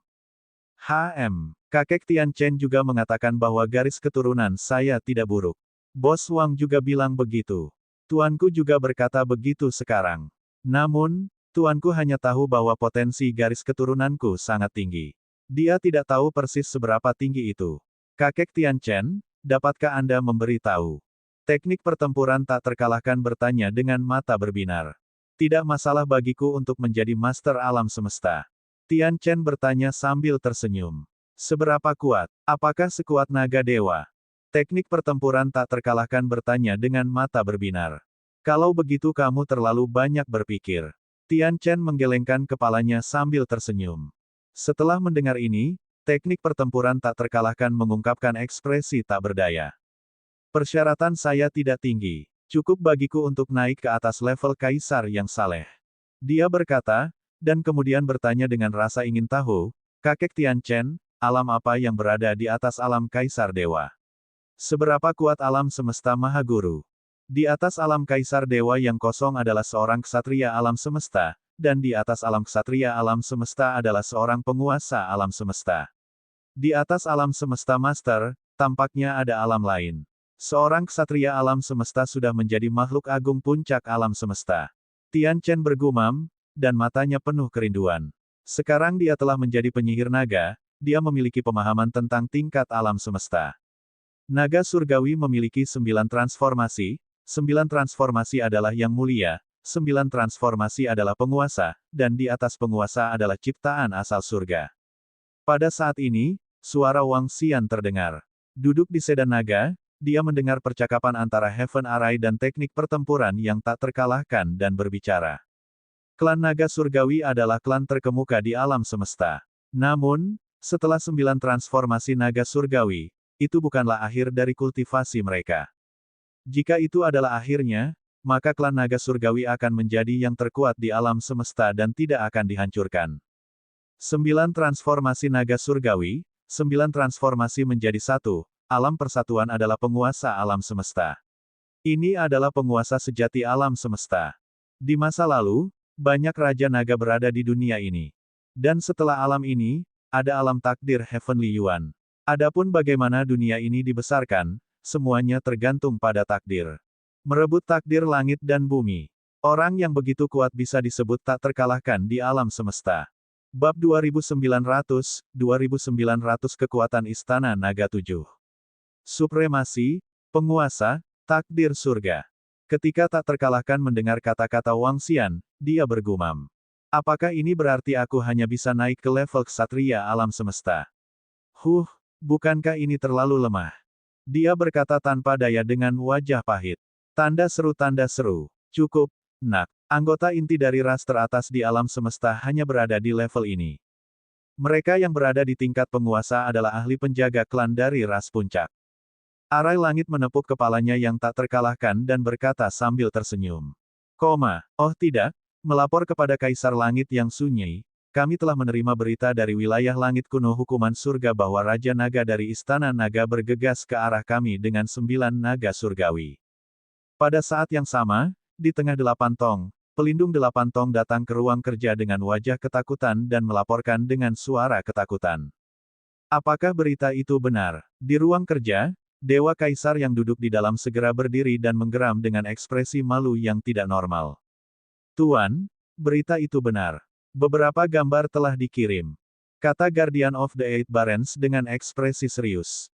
Kakek Tian Chen juga mengatakan bahwa garis keturunan saya tidak buruk. Bos Wang juga bilang begitu. Tuanku juga berkata begitu sekarang. Namun, tuanku hanya tahu bahwa potensi garis keturunanku sangat tinggi. Dia tidak tahu persis seberapa tinggi itu. Kakek Tian Chen, dapatkah Anda memberi tahu? Teknik pertempuran tak terkalahkan bertanya dengan mata berbinar. Tidak masalah bagiku untuk menjadi master alam semesta. Tian Chen bertanya sambil tersenyum. Seberapa kuat? Apakah sekuat naga dewa? Teknik pertempuran tak terkalahkan bertanya dengan mata berbinar. Kalau begitu kamu terlalu banyak berpikir. Tian Chen menggelengkan kepalanya sambil tersenyum. Setelah mendengar ini, teknik pertempuran tak terkalahkan mengungkapkan ekspresi tak berdaya. Persyaratan saya tidak tinggi. Cukup bagiku untuk naik ke atas level kaisar yang saleh. Dia berkata, dan kemudian bertanya dengan rasa ingin tahu, kakek Tian Chen, alam apa yang berada di atas alam kaisar dewa? Seberapa kuat alam semesta Maha Guru? Di atas alam kaisar dewa yang kosong adalah seorang ksatria alam semesta, dan di atas alam ksatria alam semesta adalah seorang penguasa alam semesta. Di atas alam semesta master, tampaknya ada alam lain. Seorang ksatria alam semesta sudah menjadi makhluk agung puncak alam semesta. Tian Chen bergumam, dan matanya penuh kerinduan. Sekarang dia telah menjadi penyihir naga, dia memiliki pemahaman tentang tingkat alam semesta. Naga surgawi memiliki 9 transformasi, 9 transformasi adalah yang mulia, 9 transformasi adalah penguasa, dan di atas penguasa adalah ciptaan asal surga. Pada saat ini, suara Wang Xian terdengar. Duduk di sedan naga, dia mendengar percakapan antara Heaven Array dan teknik pertempuran yang tak terkalahkan dan berbicara. Klan naga surgawi adalah klan terkemuka di alam semesta. Namun, setelah 9 transformasi naga surgawi, itu bukanlah akhir dari kultivasi mereka. Jika itu adalah akhirnya, maka klan naga surgawi akan menjadi yang terkuat di alam semesta dan tidak akan dihancurkan. 9 transformasi naga surgawi, 9 transformasi menjadi satu. Alam persatuan adalah penguasa alam semesta. Ini adalah penguasa sejati alam semesta. Di masa lalu, banyak Raja Naga berada di dunia ini. Dan setelah alam ini, ada alam takdir Heavenly Yuan. Adapun bagaimana dunia ini dibesarkan, semuanya tergantung pada takdir. Merebut takdir langit dan bumi. Orang yang begitu kuat bisa disebut tak terkalahkan di alam semesta. Bab 2900 Kekuatan Istana Naga 7. Supremasi, penguasa, takdir surga. Ketika tak terkalahkan mendengar kata-kata Wang Xian, dia bergumam. Apakah ini berarti aku hanya bisa naik ke level ksatria alam semesta? Bukankah ini terlalu lemah? Dia berkata tanpa daya dengan wajah pahit. Tanda seru. Cukup, nak. Anggota inti dari ras teratas di alam semesta hanya berada di level ini. Mereka yang berada di tingkat penguasa adalah ahli penjaga klan dari ras puncak. Arai langit menepuk kepalanya yang tak terkalahkan dan berkata sambil tersenyum. Oh tidak, melapor kepada Kaisar Langit yang sunyi, kami telah menerima berita dari wilayah langit kuno hukuman surga bahwa Raja Naga dari Istana Naga bergegas ke arah kami dengan 9 naga surgawi. Pada saat yang sama, di tengah 8 tong, pelindung 8 tong datang ke ruang kerja dengan wajah ketakutan dan melaporkan dengan suara ketakutan. Apakah berita itu benar? Di ruang kerja, Dewa Kaisar yang duduk di dalam segera berdiri dan menggeram dengan ekspresi malu yang tidak normal. Tuan, berita itu benar. Beberapa gambar telah dikirim. Kata Guardian of the Eight Barrens dengan ekspresi serius.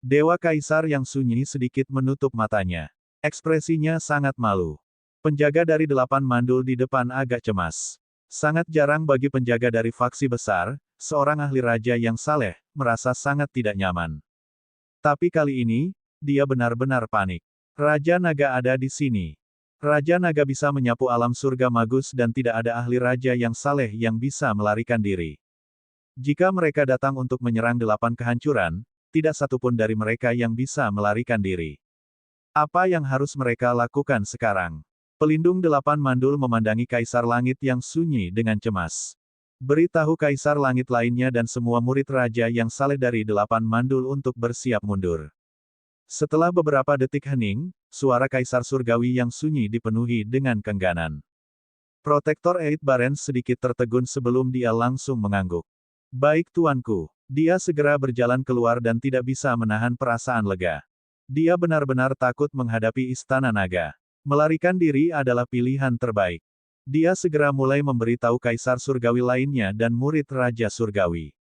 Dewa Kaisar yang sunyi sedikit menutup matanya. Ekspresinya sangat malu. Penjaga dari 8 mandul di depan agak cemas. Sangat jarang bagi penjaga dari faksi besar, seorang ahli raja yang saleh, merasa sangat tidak nyaman. Tapi kali ini, dia benar-benar panik. Raja Naga ada di sini. Raja Naga bisa menyapu alam surga magus dan tidak ada ahli raja yang saleh yang bisa melarikan diri. Jika mereka datang untuk menyerang 8 kehancuran, tidak satupun dari mereka yang bisa melarikan diri. Apa yang harus mereka lakukan sekarang? Pelindung 8 mandul memandangi Kaisar Langit yang sunyi dengan cemas. Beritahu Kaisar Langit lainnya dan semua murid Raja yang saleh dari 8 mandul untuk bersiap mundur. Setelah beberapa detik hening, suara Kaisar Surgawi yang sunyi dipenuhi dengan kengganan. Protektor Eight Barrens sedikit tertegun sebelum dia langsung mengangguk. Baik tuanku. Dia segera berjalan keluar dan tidak bisa menahan perasaan lega. Dia benar-benar takut menghadapi Istana Naga. Melarikan diri adalah pilihan terbaik. Dia segera mulai memberitahu Kaisar Surgawi lainnya dan murid Raja Surgawi.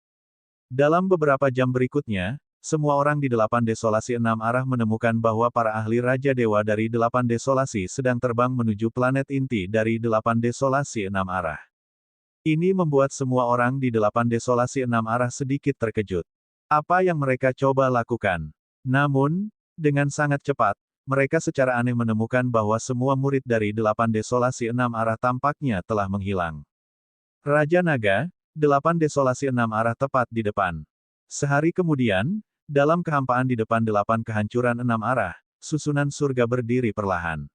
Dalam beberapa jam berikutnya, semua orang di 8 desolasi 6 arah menemukan bahwa para ahli Raja Dewa dari 8 desolasi sedang terbang menuju planet inti dari 8 desolasi 6 arah. Ini membuat semua orang di 8 desolasi 6 arah sedikit terkejut. Apa yang mereka coba lakukan? Namun, dengan sangat cepat, mereka secara aneh menemukan bahwa semua murid dari 8 desolasi 6 arah tampaknya telah menghilang. Raja Naga, 8 desolasi 6 arah tepat di depan. Sehari kemudian, dalam kehampaan di depan 8 kehancuran 6 arah, susunan surga berdiri perlahan.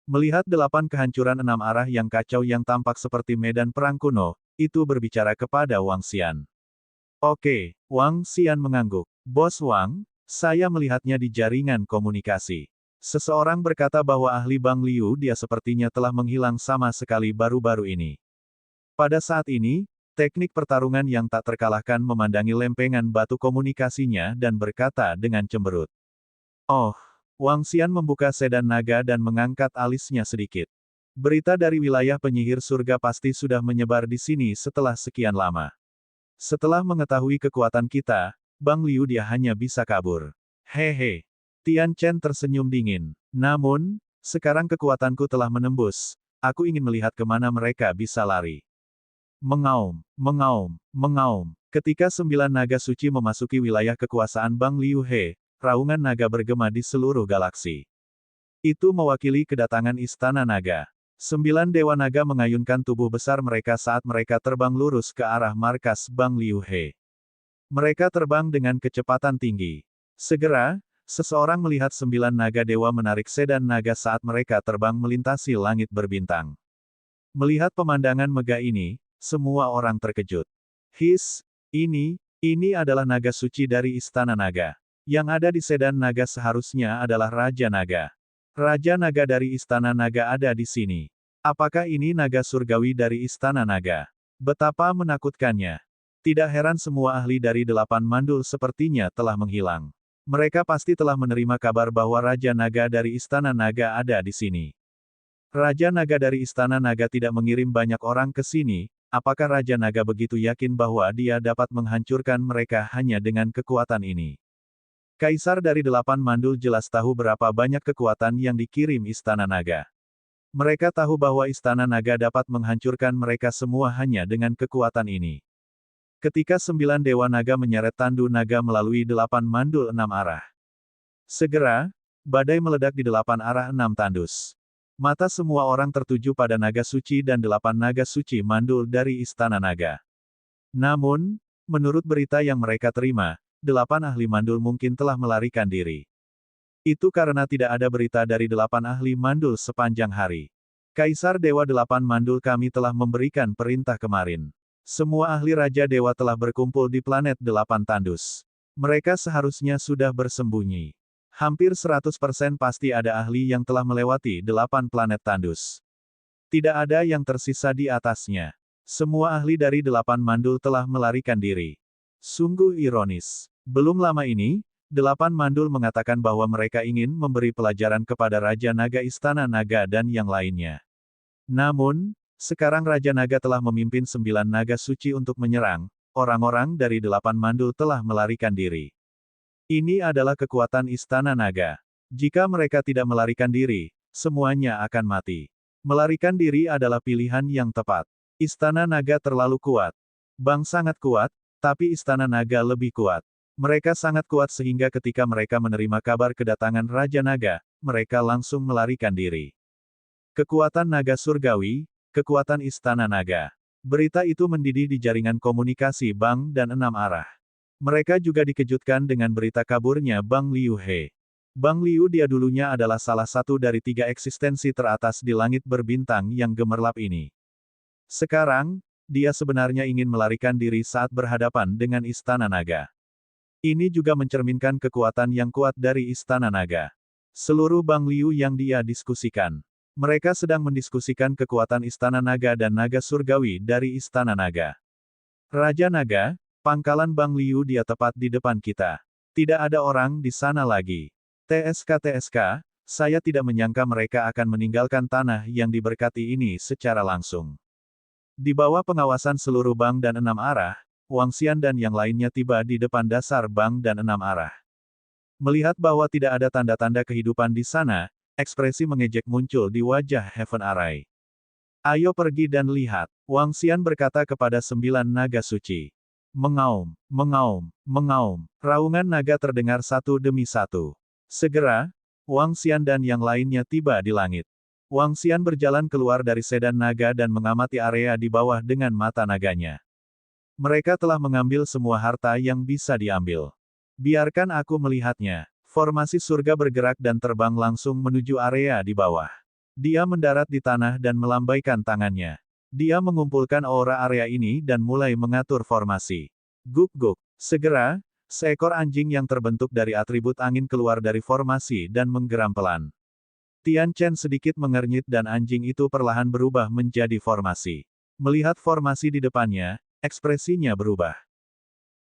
Melihat 8 kehancuran 6 arah yang kacau yang tampak seperti medan perang kuno, itu berbicara kepada Wang Xian. Oke, Wang Xian mengangguk. Bos Wang, saya melihatnya di jaringan komunikasi. Seseorang berkata bahwa ahli Bang Liu dia sepertinya telah menghilang sama sekali baru-baru ini. Pada saat ini, teknik pertarungan yang tak terkalahkan memandangi lempengan batu komunikasinya dan berkata dengan cemberut. Oh, Wang Xian membuka sedan naga dan mengangkat alisnya sedikit. Berita dari wilayah penyihir surga pasti sudah menyebar di sini setelah sekian lama. Setelah mengetahui kekuatan kita, Bang Liu dia hanya bisa kabur. Hehe. Tian Chen tersenyum dingin. Namun, sekarang kekuatanku telah menembus. Aku ingin melihat kemana mereka bisa lari. Mengaum. Ketika 9 naga suci memasuki wilayah kekuasaan Bang Liu He, raungan naga bergema di seluruh galaksi. Itu mewakili kedatangan Istana Naga. 9 dewa naga mengayunkan tubuh besar mereka saat mereka terbang lurus ke arah markas Bang Liu He. Mereka terbang dengan kecepatan tinggi. Segera, seseorang melihat 9 naga dewa menarik sedan naga saat mereka terbang melintasi langit berbintang. Melihat pemandangan megah ini, semua orang terkejut. Ini adalah naga suci dari Istana Naga. Yang ada di sedan naga seharusnya adalah Raja Naga. Raja Naga dari Istana Naga ada di sini. Apakah ini naga surgawi dari Istana Naga? Betapa menakutkannya. Tidak heran semua ahli dari 8 mandul sepertinya telah menghilang. Mereka pasti telah menerima kabar bahwa Raja Naga dari Istana Naga ada di sini. Raja Naga dari Istana Naga tidak mengirim banyak orang ke sini. Apakah Raja Naga begitu yakin bahwa dia dapat menghancurkan mereka hanya dengan kekuatan ini? Kaisar dari 8 mandul jelas tahu berapa banyak kekuatan yang dikirim Istana Naga. Mereka tahu bahwa Istana Naga dapat menghancurkan mereka semua hanya dengan kekuatan ini. Ketika 9 Dewa Naga menyeret tandu naga melalui 8 mandul 6 arah. Segera, badai meledak di 8 arah 6 tandus. Mata semua orang tertuju pada naga suci dan 8 naga suci mandul dari Istana Naga. Namun, menurut berita yang mereka terima, 8 ahli mandul mungkin telah melarikan diri. Itu karena tidak ada berita dari 8 ahli mandul sepanjang hari. Kaisar Dewa 8 mandul kami telah memberikan perintah kemarin. Semua ahli Raja Dewa telah berkumpul di planet 8 tandus. Mereka seharusnya sudah bersembunyi. Hampir 100% pasti ada ahli yang telah melewati 8 planet tandus. Tidak ada yang tersisa di atasnya. Semua ahli dari 8 mandul telah melarikan diri. Sungguh ironis. Belum lama ini, 8 mandul mengatakan bahwa mereka ingin memberi pelajaran kepada Raja Naga Istana Naga dan yang lainnya. Namun, sekarang Raja Naga telah memimpin 9 naga suci untuk menyerang, orang-orang dari 8 mandul telah melarikan diri. Ini adalah kekuatan Istana Naga. Jika mereka tidak melarikan diri, semuanya akan mati. Melarikan diri adalah pilihan yang tepat. Istana Naga terlalu kuat. Bang sangat kuat, tapi Istana Naga lebih kuat. Mereka sangat kuat sehingga ketika mereka menerima kabar kedatangan Raja Naga, mereka langsung melarikan diri. Kekuatan naga surgawi, kekuatan Istana Naga. Berita itu mendidih di jaringan komunikasi Bang dan 6 arah. Mereka juga dikejutkan dengan berita kaburnya Bang Liu He. Bang Liu dia dulunya adalah salah satu dari 3 eksistensi teratas di langit berbintang yang gemerlap ini. Sekarang, dia sebenarnya ingin melarikan diri saat berhadapan dengan Istana Naga. Ini juga mencerminkan kekuatan yang kuat dari Istana Naga. Seluruh Bang Liu yang dia diskusikan. Mereka sedang mendiskusikan kekuatan Istana Naga dan naga surgawi dari Istana Naga. Raja Naga, pangkalan Bang Liu dia tepat di depan kita. Tidak ada orang di sana lagi. TSK, saya tidak menyangka mereka akan meninggalkan tanah yang diberkati ini secara langsung. Di bawah pengawasan seluruh Bang dan 6 arah, Wang Xian dan yang lainnya tiba di depan dasar Bang dan 6 arah. Melihat bahwa tidak ada tanda-tanda kehidupan di sana, ekspresi mengejek muncul di wajah Heaven Array. Ayo pergi dan lihat, Wang Xian berkata kepada 9 naga suci. Mengaum, mengaum, mengaum, raungan naga terdengar satu demi satu. Segera, Wang Xian dan yang lainnya tiba di langit. Wang Xian berjalan keluar dari sedan naga dan mengamati area di bawah dengan mata naganya. Mereka telah mengambil semua harta yang bisa diambil. Biarkan aku melihatnya. Formasi surga bergerak dan terbang langsung menuju area di bawah. Dia mendarat di tanah dan melambaikan tangannya. Dia mengumpulkan aura area ini dan mulai mengatur formasi. Guk-guk. Segera, seekor anjing yang terbentuk dari atribut angin keluar dari formasi dan menggeram pelan. Tian Chen sedikit mengernyit dan anjing itu perlahan berubah menjadi formasi. Melihat formasi di depannya, ekspresinya berubah.